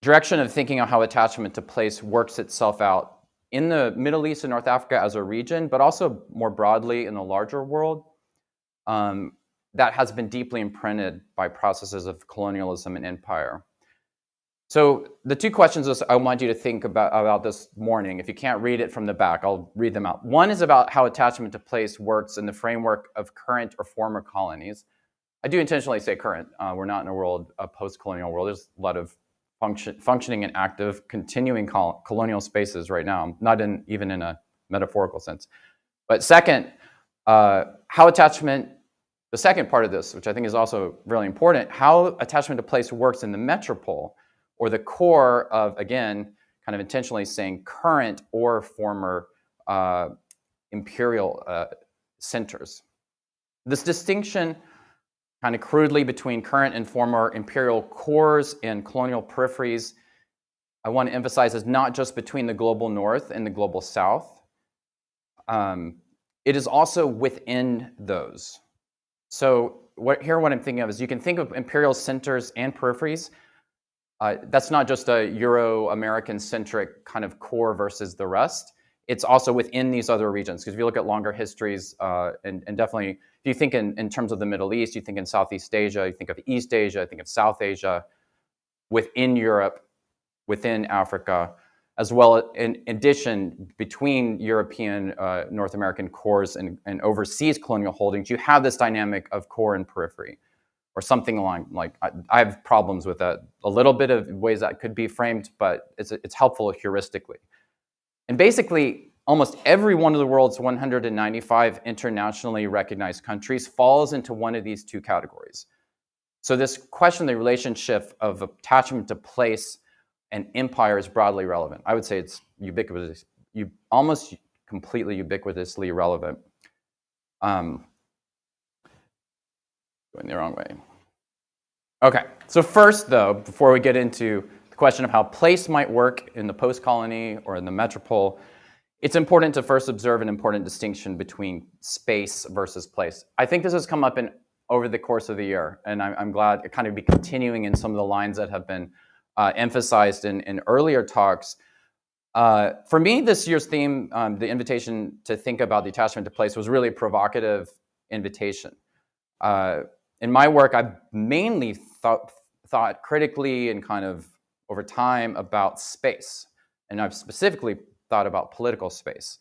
direction of thinking of how attachment to place works itself out in the Middle East and North Africa as a region, but also more broadly in the larger world, that has been deeply imprinted by processes of colonialism and empire. So the two questions I want you to think about this morning, if you can't read it from the back, I'll read them out. One is about how attachment to place works in the framework of current or former colonies. I do intentionally say current. We're not in a post-colonial world. There's a lot of functioning and active, continuing colonial spaces right now, not even in a metaphorical sense. But second, how attachment, the second part of this, which I think is also really important, how attachment to place works in the metropole, or the core of, again, kind of intentionally saying current or former imperial centers. This distinction, kind of crudely, between current and former imperial cores and colonial peripheries, I want to emphasize, is not just between the global north and the global south. It is also within those. So what I'm thinking of is, you can think of imperial centers and peripheries. That's not just a Euro-American centric kind of core versus the rest. It's also within these other regions. Because if you look at longer histories, and definitely, if you think in terms of the Middle East, you think in Southeast Asia, you think of East Asia, think of South Asia, within Europe, within Africa, as well in addition, between European, North American cores and overseas colonial holdings, you have this dynamic of core and periphery, or something along, like, I have problems with that, a little bit of ways that could be framed, but it's helpful heuristically. And basically, almost every one of the world's 195 internationally recognized countries falls into one of these two categories. So this question, the relationship of attachment to place and empire, is broadly relevant. I would say it's ubiquitous, almost completely ubiquitously relevant. Going the wrong way. Okay, so first though, before we get into the question of how place might work in the post-colony or in the metropole, it's important to first observe an important distinction between space versus place. I think this has come up over the course of the year, and I'm glad it kind of be continuing in some of the lines that have been emphasized in earlier talks. For me, this year's theme, the invitation to think about the attachment to place, was really a provocative invitation. In my work, I've mainly thought critically and kind of over time about space, and I've specifically thought about political space.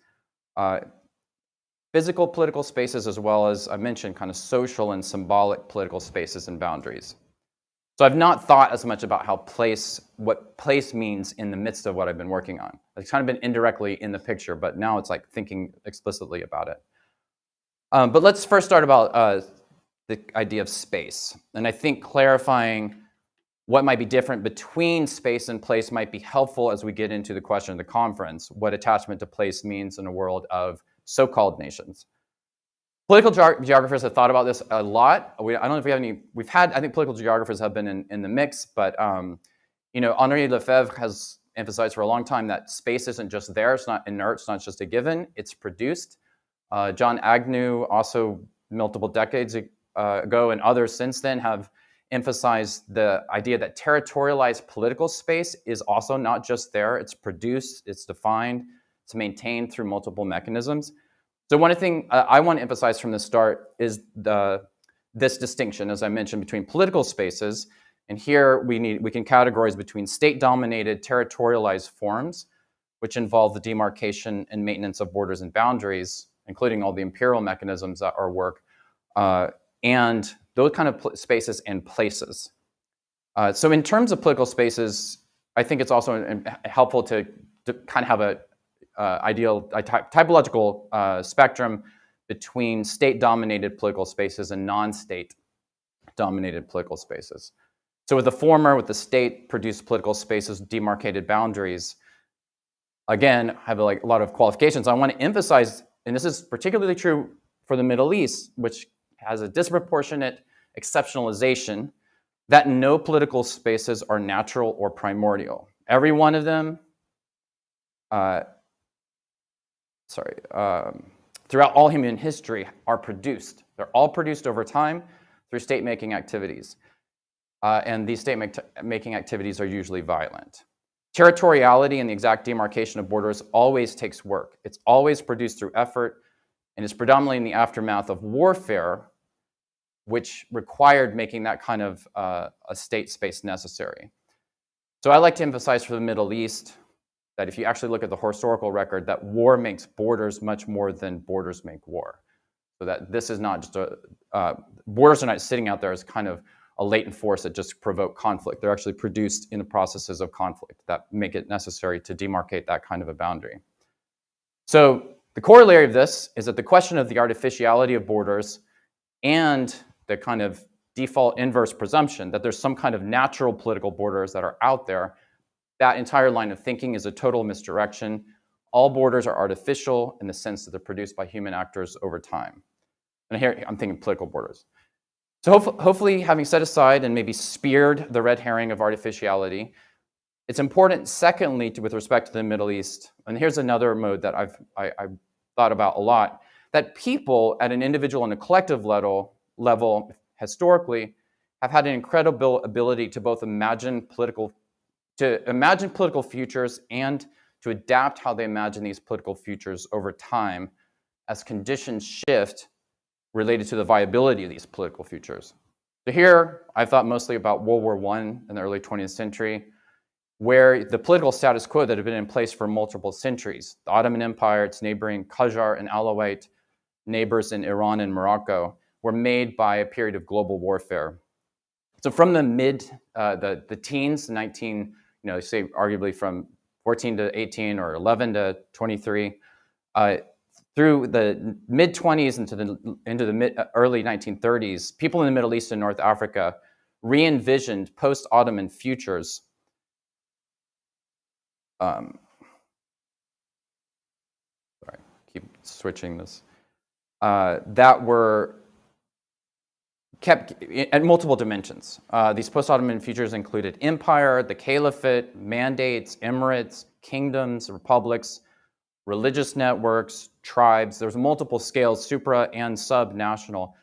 Physical political spaces, as well as, I mentioned, kind of social and symbolic political spaces and boundaries. So I've not thought as much about what place means in the midst of what I've been working on. It's kind of been indirectly in the picture, but now it's like thinking explicitly about it. But let's first start about the idea of space. And I think clarifying what might be different between space and place might be helpful as we get into the question of the conference, what attachment to place means in a world of so-called nations. Political geographers have thought about this a lot. I don't know if we have any, I think political geographers have been in the mix, but Henri Lefebvre has emphasized for a long time that space isn't just there, it's not inert, it's not just a given, it's produced. John Agnew, also multiple decades ago, and others since then, have emphasized the idea that territorialized political space is also not just there, it's produced, it's defined, it's maintained through multiple mechanisms. So one thing I want to emphasize from the start is this distinction, as I mentioned, between political spaces, and here we can categorize between state-dominated territorialized forms, which involve the demarcation and maintenance of borders and boundaries, including all the imperial mechanisms that are work, and those kind of spaces and places. So in terms of political spaces, I think it's also helpful to kind of have a typological spectrum between state-dominated political spaces and non-state-dominated political spaces. So with the former, with the state-produced political spaces, demarcated boundaries, again, I have a lot of qualifications. I want to emphasize, and this is particularly true for the Middle East, which has a disproportionate exceptionalization, that no political spaces are natural or primordial. Every one of them, throughout all human history, are produced. They're all produced over time through state-making activities. and these state-making activities are usually violent. Territoriality and the exact demarcation of borders always takes work. It's always produced through effort, and it's predominantly in the aftermath of warfare, which required making that kind of a state space necessary. So I like to emphasize for the Middle East that if you actually look at the historical record, that war makes borders much more than borders make war. So that this is not just borders are not sitting out there as kind of a latent force that just provoke conflict. They're actually produced in the processes of conflict that make it necessary to demarcate that kind of a boundary. So the corollary of this is that the question of the artificiality of borders and the kind of default inverse presumption that there's some kind of natural political borders that are out there, that entire line of thinking is a total misdirection. All borders are artificial in the sense that they're produced by human actors over time. And here I'm thinking political borders. So hopefully, having set aside and maybe speared the red herring of artificiality, it's important, secondly, with respect to the Middle East, and here's another mode that I've thought about a lot, that people at an individual and a collective level historically have had an incredible ability to both imagine political futures and to adapt how they imagine these political futures over time as conditions shift related to the viability of these political futures. So here, I've thought mostly about World War I in the early 20th century, where the political status quo that had been in place for multiple centuries, the Ottoman Empire, its neighboring Qajar and Alawite neighbors in Iran and Morocco, were made by a period of global warfare. So from the the teens, say arguably from 14 to 18 or 11 to 23, through the mid-20s into the early 1930s, people in the Middle East and North Africa re-envisioned post-Ottoman futures. Sorry, keep switching this. That were kept at multiple dimensions. These post-Ottoman futures included empire, the caliphate, mandates, emirates, kingdoms, republics, religious networks, tribes. There's multiple scales, supra and sub-national,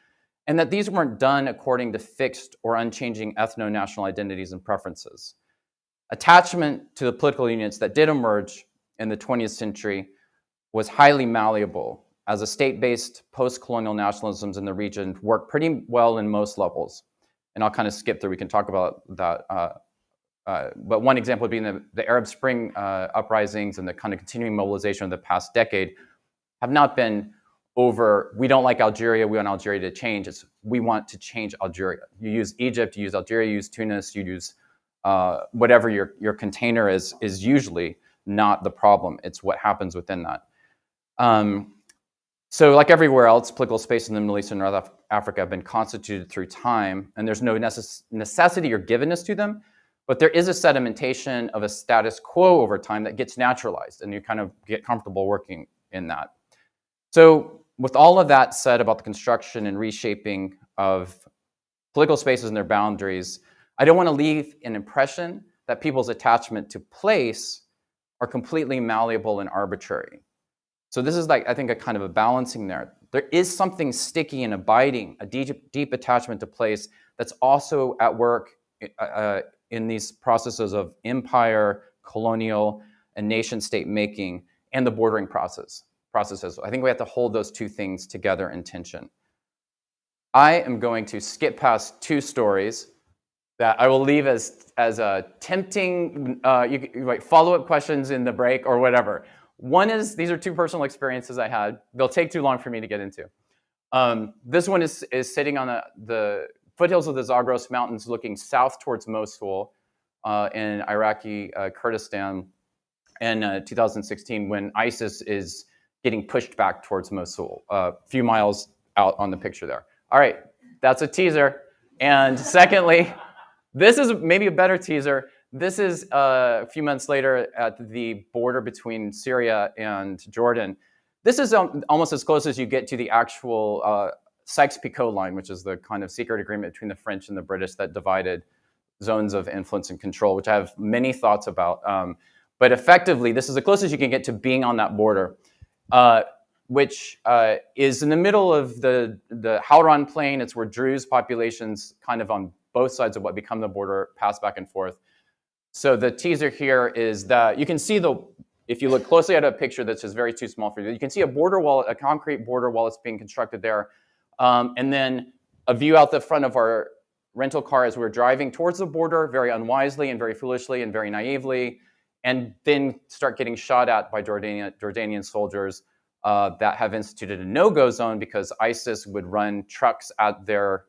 and that these weren't done according to fixed or unchanging ethno-national identities and preferences. Attachment to the political units that did emerge in the 20th century was highly malleable, as a state-based post-colonial nationalisms in the region worked pretty well in most levels. And I'll kind of skip through, we can talk about that. But one example would be the Arab Spring uprisings and the kind of continuing mobilization of the past decade have not been over, we don't like Algeria, we want Algeria to change. It's, we want to change Algeria. You use Egypt, you use Algeria, you use Tunis, you use whatever your container is usually not the problem. It's what happens within that. So like everywhere else, political space in the Middle East and North Africa have been constituted through time, and there's no necessity or givenness to them, but there is a sedimentation of a status quo over time that gets naturalized, and you kind of get comfortable working in that. So with all of that said about the construction and reshaping of political spaces and their boundaries, I don't want to leave an impression that people's attachment to place are completely malleable and arbitrary. So this is like, I think, a kind of a balancing there. There is something sticky and abiding, a deep attachment to place that's also at work in these processes of empire, colonial, and nation state making, and the bordering processes. I think we have to hold those two things together in tension. I am going to skip past two stories that I will leave as a tempting, you might follow-up questions in the break or whatever. One is, these are two personal experiences I had. They'll take too long for me to get into. This one is sitting on the foothills of the Zagros Mountains looking south towards Mosul in Iraqi Kurdistan in 2016 when ISIS is getting pushed back towards Mosul, a few miles out on the picture there. All right, that's a teaser. And secondly, this is maybe a better teaser. This is a few months later at the border between Syria and Jordan. This is almost as close as you get to the actual Sykes-Picot line, which is the kind of secret agreement between the French and the British that divided zones of influence and control, which I have many thoughts about. But effectively, this is the closest you can get to being on that border, which is in the middle of the Hauran Plain. It's where Druze populations kind of on both sides of what become the border pass back and forth. So the teaser here is that you can see if you look closely at a picture that's just very too small for you, you can see a border wall, a concrete border wall that's being constructed there. And then a view out the front of our rental car as we're driving towards the border, very unwisely and very foolishly and very naively, and then start getting shot at by Jordanian soldiers that have instituted a no-go zone because ISIS would run trucks at their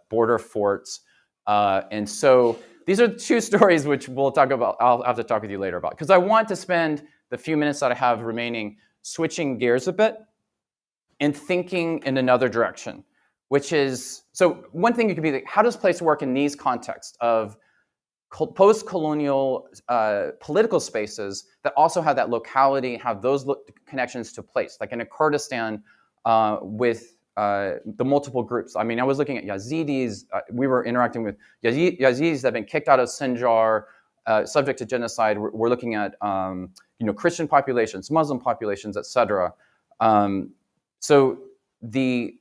border forts. And so these are two stories which we'll talk about. I'll have to talk with you later about, because I want to spend the few minutes that I have remaining switching gears a bit and thinking in another direction, which is, so one thing you could be like, how does place work in these contexts of post-colonial political spaces that also have that locality, have those connections to place, like in a Kurdistan with the multiple groups. I mean, I was looking at Yazidis. We were interacting with Yazidis that have been kicked out of Sinjar, subject to genocide. We're looking at Christian populations, Muslim populations, etc. So the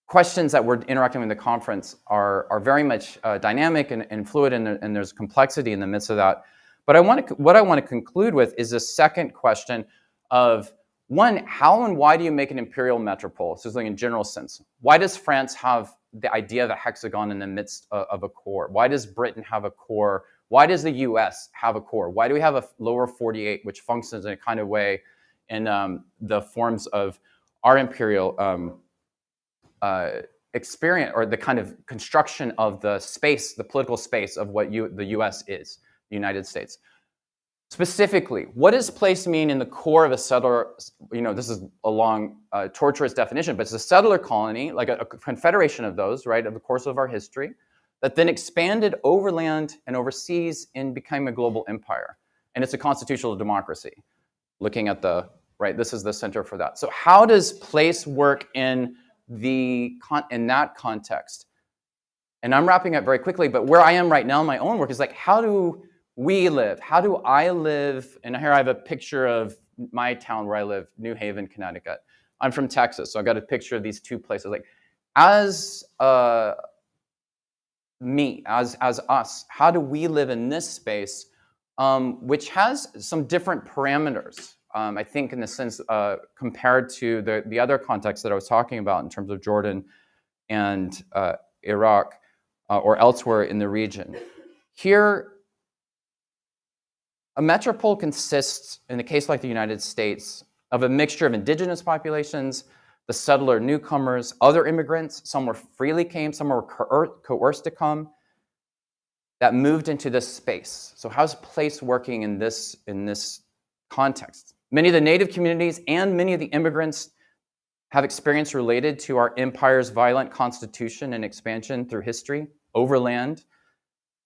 questions that we're interacting with in the conference are very much dynamic and fluid, and there's complexity in the midst of that. But what I want to conclude with is the second question of, one, how and why do you make an imperial metropole? So it's like in general sense. Why does France have the idea of a hexagon in the midst of a core? Why does Britain have a core? Why does the US have a core? Why do we have a lower 48 which functions in a kind of way in the forms of our imperial experience, or the kind of construction of the space, the political space of what the US is, the United States? Specifically, what does place mean in the core of a settler? This is a long, torturous definition, but it's a settler colony, like a confederation of those, right, of the course of our history, that then expanded overland and overseas and became a global empire. And it's a constitutional democracy. Looking at this is the center for that. So how does place work in that context? And I'm wrapping up very quickly, but where I am right now in my own work is like, how do we live? How do I live? And here I have a picture of my town where I live, New Haven, Connecticut. I'm from Texas, so I've got a picture of these two places. Like, as us, how do we live in this space, which has some different parameters, I think, in the sense compared to the other context that I was talking about in terms of Jordan and Iraq or elsewhere in the region. Here, a metropole consists, in a case like the United States, of a mixture of indigenous populations, the settler newcomers, other immigrants, some were freely came, some were coerced to come, that moved into this space. So how's place working in this context? Many of the native communities and many of the immigrants have experience related to our empire's violent constitution and expansion through history, overland,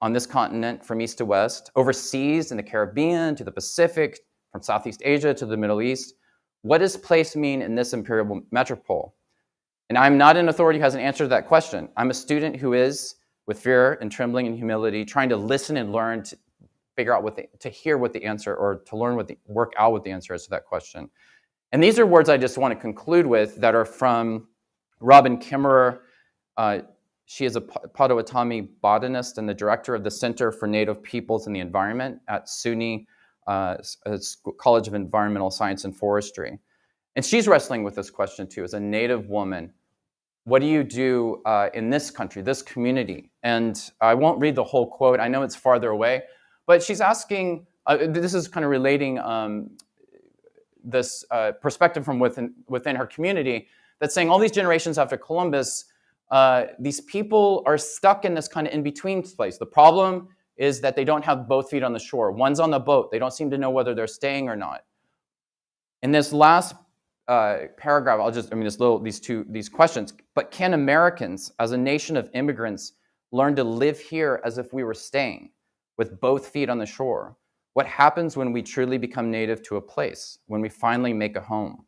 on this continent, from east to west, overseas in the Caribbean to the Pacific, from Southeast Asia to the Middle East. What does place mean in this imperial metropole? And I'm not an authority who has an answer to that question. I'm a student who is, with fear and trembling and humility, trying to listen and learn to figure out to hear what the answer, or to learn work out what the answer is to that question. And these are words I just want to conclude with that are from Robin Kimmerer. She is a Potawatomi botanist and the director of the Center for Native Peoples and the Environment at SUNY College of Environmental Science and Forestry. And she's wrestling with this question too, as a Native woman. What do you do in this country, this community? And I won't read the whole quote. I know it's farther away, but she's asking, this is kind of relating this perspective from within her community, that's saying all these generations after Columbus, these people are stuck in this kind of in-between place. The problem is that they don't have both feet on the shore. One's on the boat. They don't seem to know whether they're staying or not. In this last paragraph, these questions, but can Americans, as a nation of immigrants, learn to live here as if we were staying, with both feet on the shore? What happens when we truly become native to a place, when we finally make a home?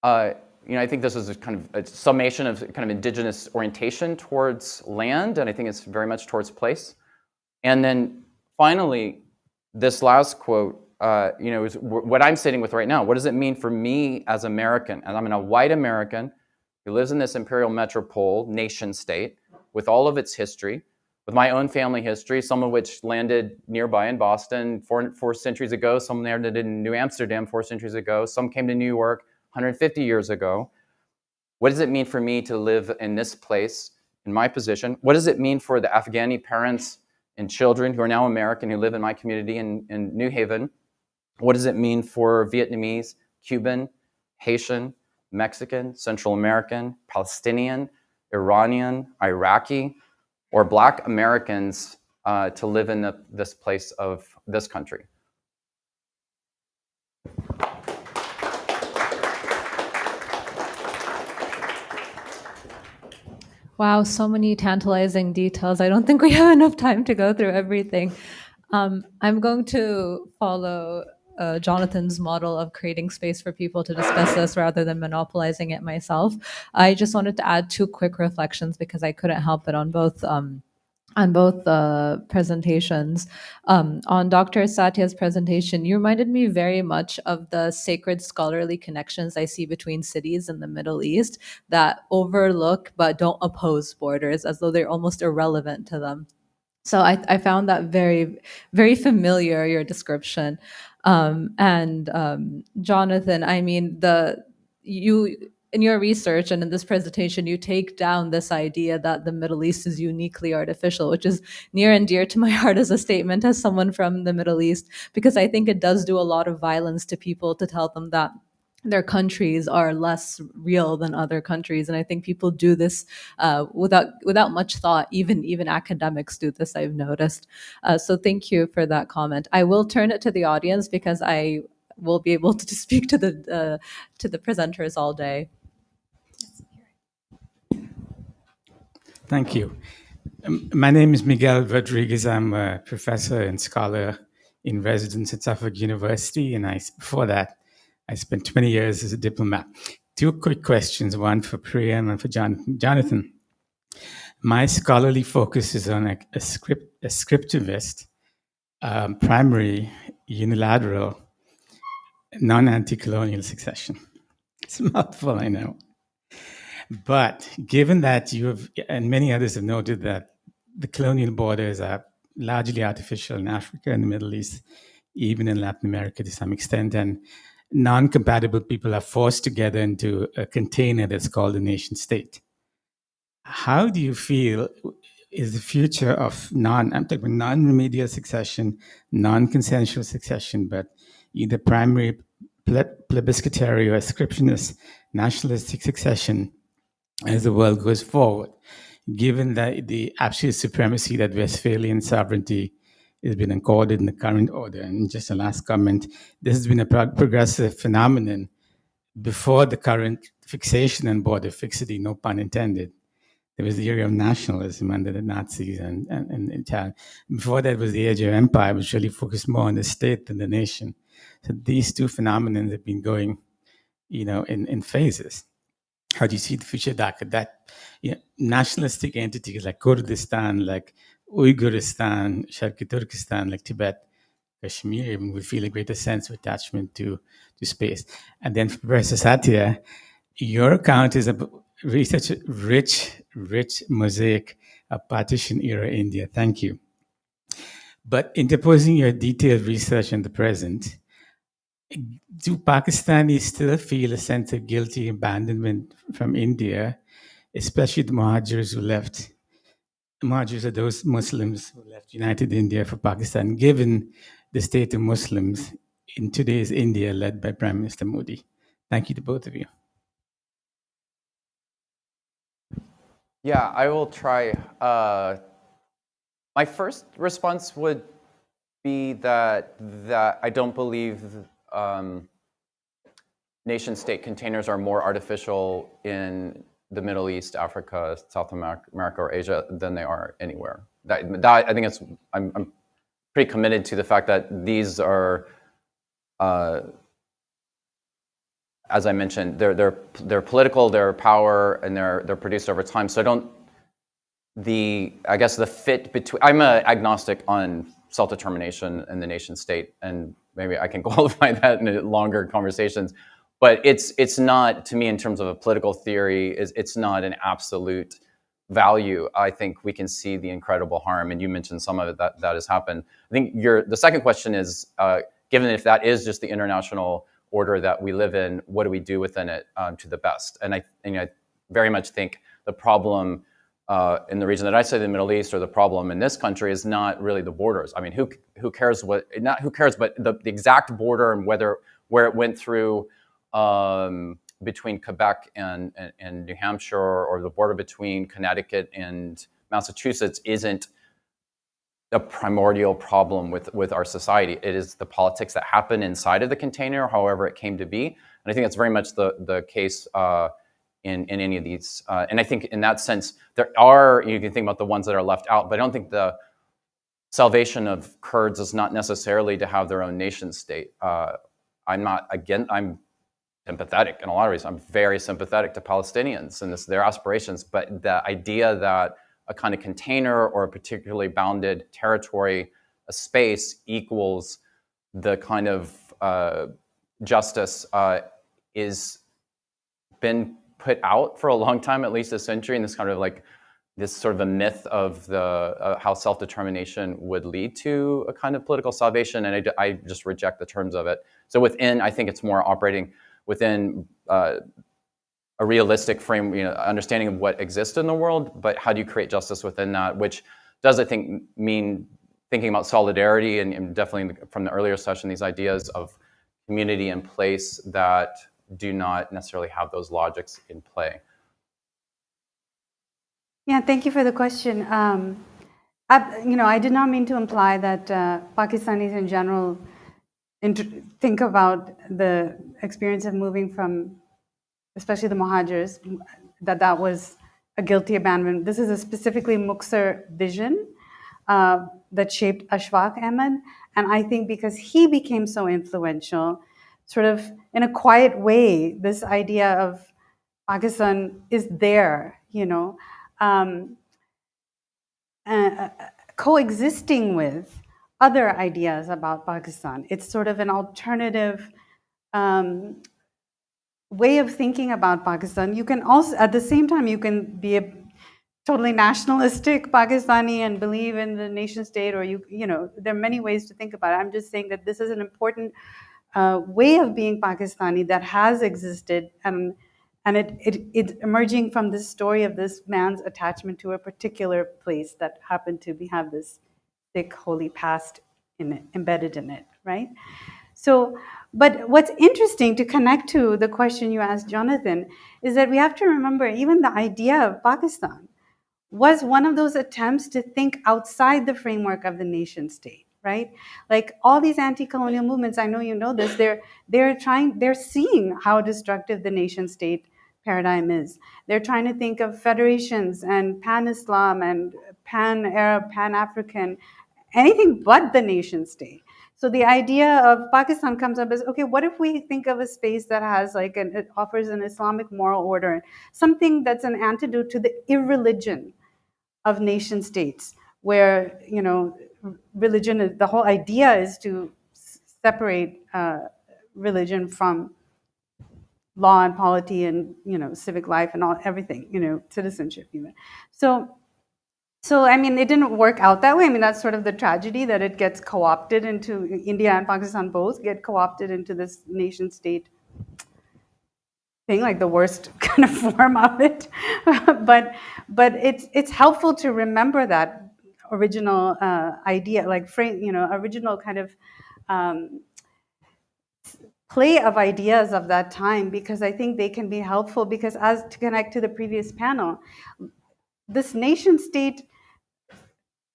I think this is a kind of a summation of kind of indigenous orientation towards land, and I think it's very much towards place. And then finally, this last quote, is what I'm sitting with right now. What does it mean for me as American? And I'm a white American, who lives in this imperial metropole, nation state, with all of its history, with my own family history, some of which landed nearby in Boston four centuries ago, some landed in New Amsterdam 4 centuries ago, some came to New York 150 years ago. What does it mean for me to live in this place, in my position? What does it mean for the Afghani parents and children who are now American, who live in my community in New Haven? What does it mean for Vietnamese, Cuban, Haitian, Mexican, Central American, Palestinian, Iranian, Iraqi, or Black Americans to live in this place of this country? Wow, so many tantalizing details. I don't think we have enough time to go through everything. I'm going to follow Jonathan's model of creating space for people to discuss this rather than monopolizing it myself. I just wanted to add 2 quick reflections because I couldn't help it on both presentations. On Dr. Satia's presentation, you reminded me very much of the sacred scholarly connections I see between cities in the Middle East that overlook but don't oppose borders, as though they're almost irrelevant to them. So I found that very, very familiar, your description. Jonathan, I mean, you in your research and in this presentation, you take down this idea that the Middle East is uniquely artificial, which is near and dear to my heart as a statement as someone from the Middle East, because I think it does do a lot of violence to people to tell them that their countries are less real than other countries, and I think people do this without much thought. Even academics do this, I've noticed. So thank you for that comment. I will turn it to the audience because I will be able to speak to the presenters all day. Thank you. My name is Miguel Rodriguez. I'm a professor and scholar in residence at Suffolk University, and before that, I spent 20 years as a diplomat. 2 quick questions, one for Priya and one for Jonathan. My scholarly focus is on a scriptivist, primary, unilateral, non-anti-colonial succession. It's a mouthful, I know. But given that you have, and many others have noted that the colonial borders are largely artificial in Africa and the Middle East, even in Latin America to some extent, and non-compatible people are forced together into a container that's called a nation state. How do you feel is the future of I'm talking about non-remedial succession, non-consensual succession, but either primary plebiscitary or ascriptionist nationalistic succession as the world goes forward, given that the absolute supremacy that Westphalian sovereignty has been accorded in the current order? And just a last comment, this has been a progressive phenomenon before the current fixation on border fixity, no pun intended. There was the era of nationalism under the Nazis and Italian. Before that was the age of empire, which really focused more on the state than the nation. So these 2 phenomena have been going, in phases. How do you see the future of that nationalistic entities like Kurdistan, like Uyghuristan, Sharqi Turkestan, like Tibet, Kashmir, even would feel a greater sense of attachment to space? And then for Professor Satia, your account is really such a rich mosaic of partition era India. Thank you. But interposing your detailed research in the present, do Pakistanis still feel a sense of guilty abandonment from India, especially the Muhajirs who left? Muhajirs are those Muslims who left United India for Pakistan, given the state of Muslims in today's India led by Prime Minister Modi. Thank you to both of you. Yeah, I will try. My first response would be that I don't believe nation-state containers are more artificial in the Middle East, Africa, South America, or Asia than they are anywhere. That I think I'm pretty committed to the fact that these are, as I mentioned, they're political, they're power, and they're produced over time. So I guess the fit between, I'm an agnostic on self-determination and the nation state, and maybe I can qualify that in longer conversations. but it's not, to me, in terms of a political theory, it's not an absolute value. I think we can see the incredible harm, and you mentioned some of it that has happened. I think the second question is, given if that is just the international order that we live in, what do we do within it to the best? And I very much think the problem in the region that I say, the Middle East, or the problem in this country is not really the borders. I mean, who cares what? Not who cares, but the exact border and where it went through between Quebec and New Hampshire, or the border between Connecticut and Massachusetts isn't a primordial problem with our society. It is the politics that happen inside of the container, however it came to be. And I think that's very much the case in any of these. And I think in that sense, there are, you can think about the ones that are left out, but I don't think the salvation of Kurds is not necessarily to have their own nation state. I'm sympathetic in a lot of ways. I'm very sympathetic to Palestinians and their aspirations, but the idea that a kind of container or a particularly bounded territory, a space, equals the kind of justice is been put out for a long time, at least a century, and this kind of like this sort of a myth of the how self-determination would lead to a kind of political salvation, and I just reject the terms of it. So within, I think it's more operating within a realistic frame, understanding of what exists in the world, but how do you create justice within that, which does, I think, mean thinking about solidarity, and definitely from the earlier session, these ideas of community in place that do not necessarily have those logics in play. Yeah, thank you for the question. I did not mean to imply that Pakistanis in general think about the experience of moving from, especially the Muhajirs, that was a guilty abandonment. This is a specifically Muktsar vision that shaped Ashfaq Ahmed. And I think because he became so influential, sort of in a quiet way, this idea of Pakistan is there, coexisting with other ideas about Pakistan. It's sort of an alternative way of thinking about Pakistan. You can also, at the same time, you can be a totally nationalistic Pakistani and believe in the nation state, or there are many ways to think about it. I'm just saying that this is an important way of being Pakistani that has existed, and it's emerging from this story of this man's attachment to a particular place that happened to have this thick holy past embedded in it, right? So, but what's interesting, to connect to the question you asked, Jonathan, is that we have to remember even the idea of Pakistan was one of those attempts to think outside the framework of the nation state, right? Like all these anti-colonial movements, I know you know this, they're seeing how destructive the nation state paradigm is. They're trying to think of federations and pan-Islam and pan-Arab, pan-African, anything but the nation state. So the idea of Pakistan comes up as, okay, what if we think of a space that has it offers an Islamic moral order, something that's an antidote to the irreligion of nation states, where, religion, the whole idea is to separate religion from law and polity and, civic life and everything, citizenship even. So, I mean, it didn't work out that way. I mean, that's sort of the tragedy, that it gets co-opted into, India and Pakistan both get co-opted into this nation state thing, like the worst kind of form of it. but it's helpful to remember that original idea, like original kind of play of ideas of that time, because I think they can be helpful, because as to connect to the previous panel, this nation state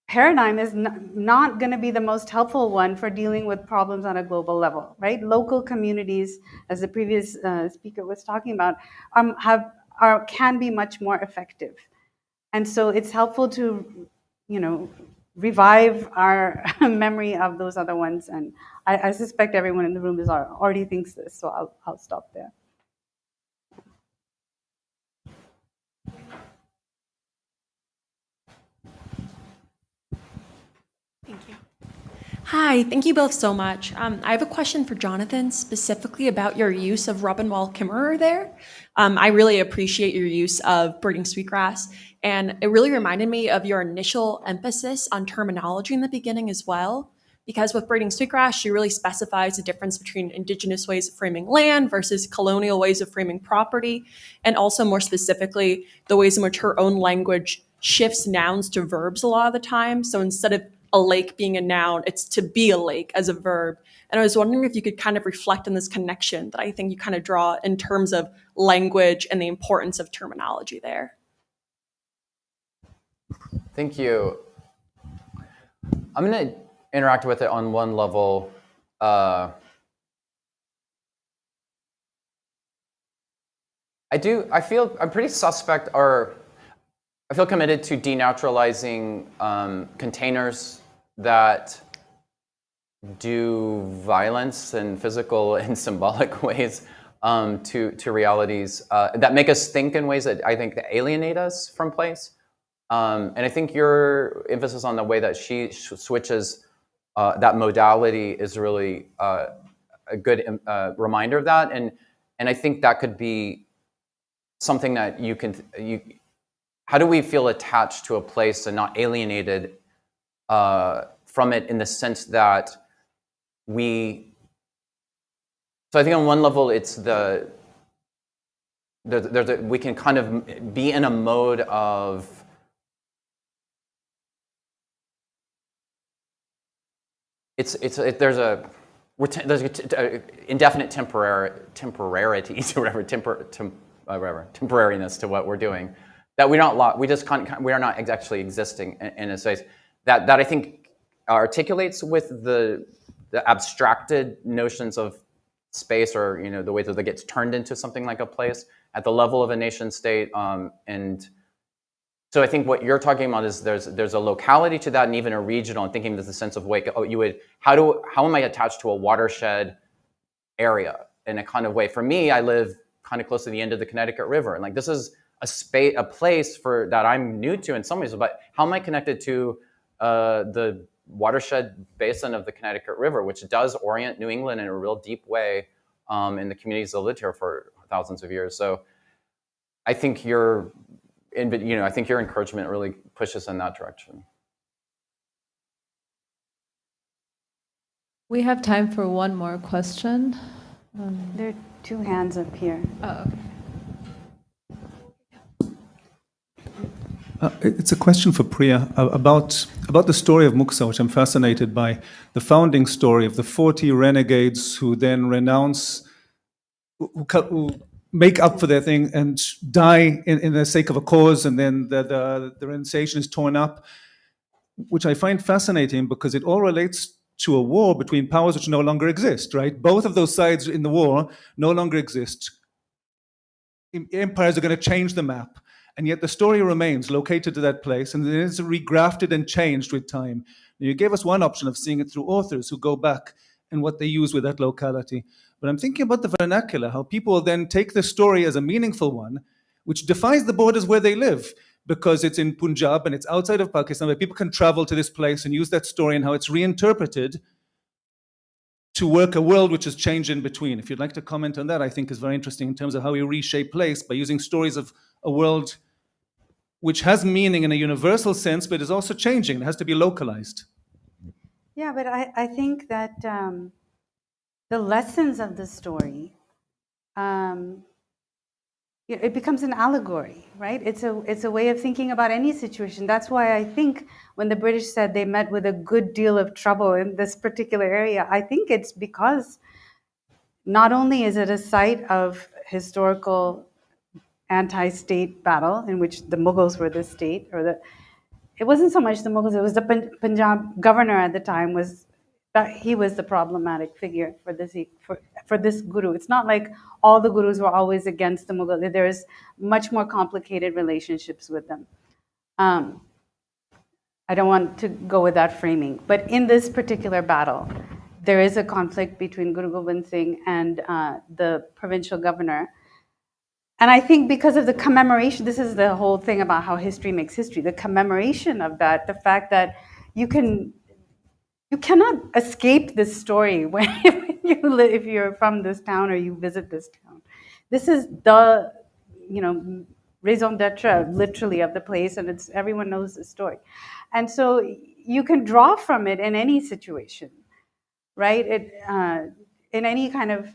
paradigm is not going to be the most helpful one for dealing with problems on a global level, right? Local communities, as the previous speaker was talking about, can be much more effective. And so it's helpful to, revive our memory of those other ones. And I suspect everyone in the room already thinks this, so I'll stop there. Hi, thank you both so much. I have a question for Jonathan, specifically about your use of Rubbenwald Kimmerer there. I really appreciate your use of birding sweetgrass, and it really reminded me of your initial emphasis on terminology in the beginning as well. Because with braiding sweetgrass, she really specifies the difference between indigenous ways of framing land versus colonial ways of framing property, and also more specifically, the ways in which her own language shifts nouns to verbs a lot of the time. So instead of a lake being a noun, it's to be a lake as a verb. And I was wondering if you could kind of reflect on this connection that I think you kind of draw in terms of language and the importance of terminology there. Thank you. I'm going to interact with it on one level. I feel I'm pretty suspect, or I feel committed to denaturalizing containers that do violence in physical and symbolic ways to realities that make us think in ways that I think that alienate us from place. And I think your emphasis on the way that she switches that modality is really a good reminder of that. And I think that could be something that how do we feel attached to a place and not alienated from it, in the sense that so I think on one level it's we can kind of be in a mode of there's indefinite temporarity to whatever temporariness to what we're doing, that we are not actually existing in a space that I think articulates with the abstracted notions of space, or the way that it gets turned into something like a place at the level of a nation state. And so I think what you're talking about is there's a locality to that, and even a regional, and thinking there's a sense of how am I attached to a watershed area in a kind of way? For me, I live kind of close to the end of the Connecticut River, and like this is a place that I'm new to in some ways, but how am I connected to the watershed basin of the Connecticut River, which does orient New England in a real deep way in the communities that lived here for thousands of years. So I think your encouragement really pushes in that direction. We have time for one more question. There are two hands up here. Oh, okay. It's a question for Priya about the story of Muktsar, which I'm fascinated by, the founding story of the 40 renegades who then renounce, who make up for their thing and die in the sake of a cause, and then the renunciation is torn up, which I find fascinating because it all relates to a war between powers which no longer exist, right? Both of those sides in the war no longer exist. Empires are going to change the map. And yet the story remains located to that place, and it is regrafted and changed with time. You gave us one option of seeing it through authors who go back and what they use with that locality. But I'm thinking about the vernacular, how people will then take the story as a meaningful one, which defies the borders where they live, because it's in Punjab and it's outside of Pakistan, where people can travel to this place and use that story, and how it's reinterpreted to work a world which has changed in between. If you'd like to comment on that, I think is very interesting in terms of how we reshape place by using stories of a world which has meaning in a universal sense, but is also changing. It has to be localized. Yeah, but I think that the lessons of the story, it becomes an allegory, right? It's a way of thinking about any situation. That's why I think when the British said they met with a good deal of trouble in this particular area, I think it's because not only is it a site of historical anti-state battle in which the Mughals were the state, it wasn't so much the Mughals, it was the Punjab governor at the time he was the problematic figure for this guru. It's not like all the gurus were always against the Mughals. There's much more complicated relationships with them. I don't want to go with that framing, but in this particular battle, there is a conflict between Guru Gobind Singh and the provincial governor. And I think because of the commemoration, this is the whole thing about how history makes history, the commemoration of that, the fact that you can you cannot escape this story when if you're from this town or you visit this town. This is the, raison d'etre, literally, of the place, and everyone knows the story. And so you can draw from it in any situation, right? In any kind of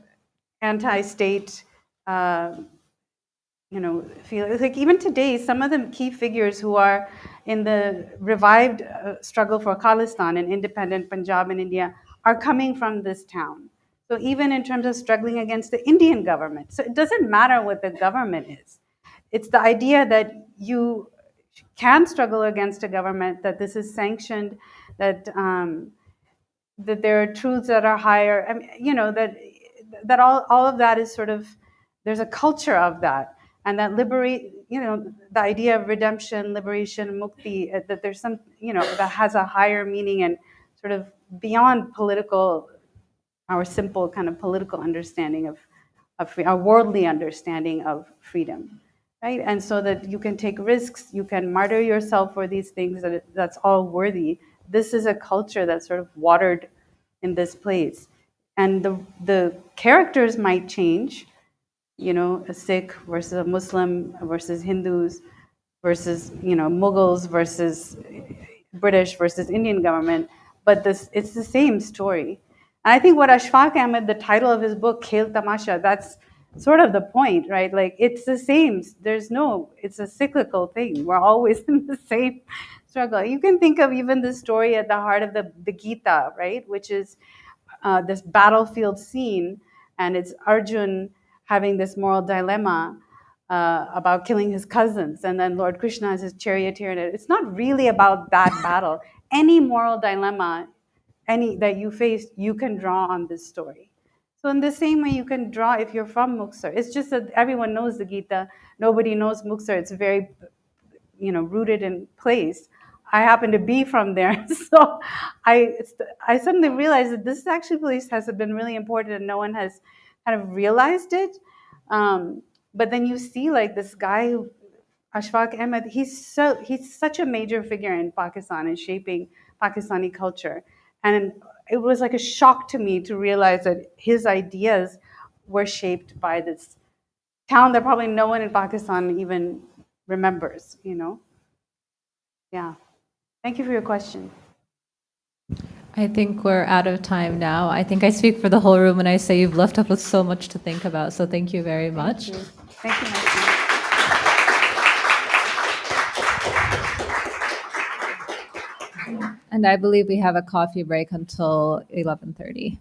anti-state, feel. Like even today, some of the key figures who are in the revived struggle for Khalistan and independent Punjab in India are coming from this town. So even in terms of struggling against the Indian government, so it doesn't matter what the government is. It's the idea that you can struggle against a government, that this is sanctioned, that that there are truths that are higher. I mean, that all of that is sort of, there's a culture of that, and that the idea of redemption, liberation, mukti, that there's some, that has a higher meaning and sort of beyond our simple kind of political understanding of our worldly understanding of freedom, right? And so that you can take risks, you can martyr yourself for these things, that's all worthy. This is a culture that's sort of watered in this place. And the characters might change, a Sikh versus a Muslim versus Hindus versus, Mughals versus British versus Indian government, but it's the same story. And I think what Ashfaq Ahmed, the title of his book, Khel Tamasha, that's sort of the point, right? Like, it's the same. It's a cyclical thing. We're always in the same struggle. You can think of even the story at the heart of the Gita, right? Which is this battlefield scene, and it's Arjun having this moral dilemma about killing his cousins, and then Lord Krishna is his charioteer. And it's not really about that battle. Any moral dilemma that you face, you can draw on this story. So in the same way, you can draw if you're from Muktsar. It's just that everyone knows the Gita. Nobody knows Muktsar. It's very, rooted in place. I happen to be from there, so I suddenly realized that this actually place has been really important, and no one has kind of realized it. But then you see, like, this guy, Ashfaq Ahmed, he's such a major figure in Pakistan and shaping Pakistani culture. And it was like a shock to me to realize that his ideas were shaped by this town that probably no one in Pakistan even remembers, Yeah. Thank you for your question. I think we're out of time now. I think I speak for the whole room when I say you've left us with so much to think about. So thank you very much. Thank you, Marsin. And I believe we have a coffee break until 11:30.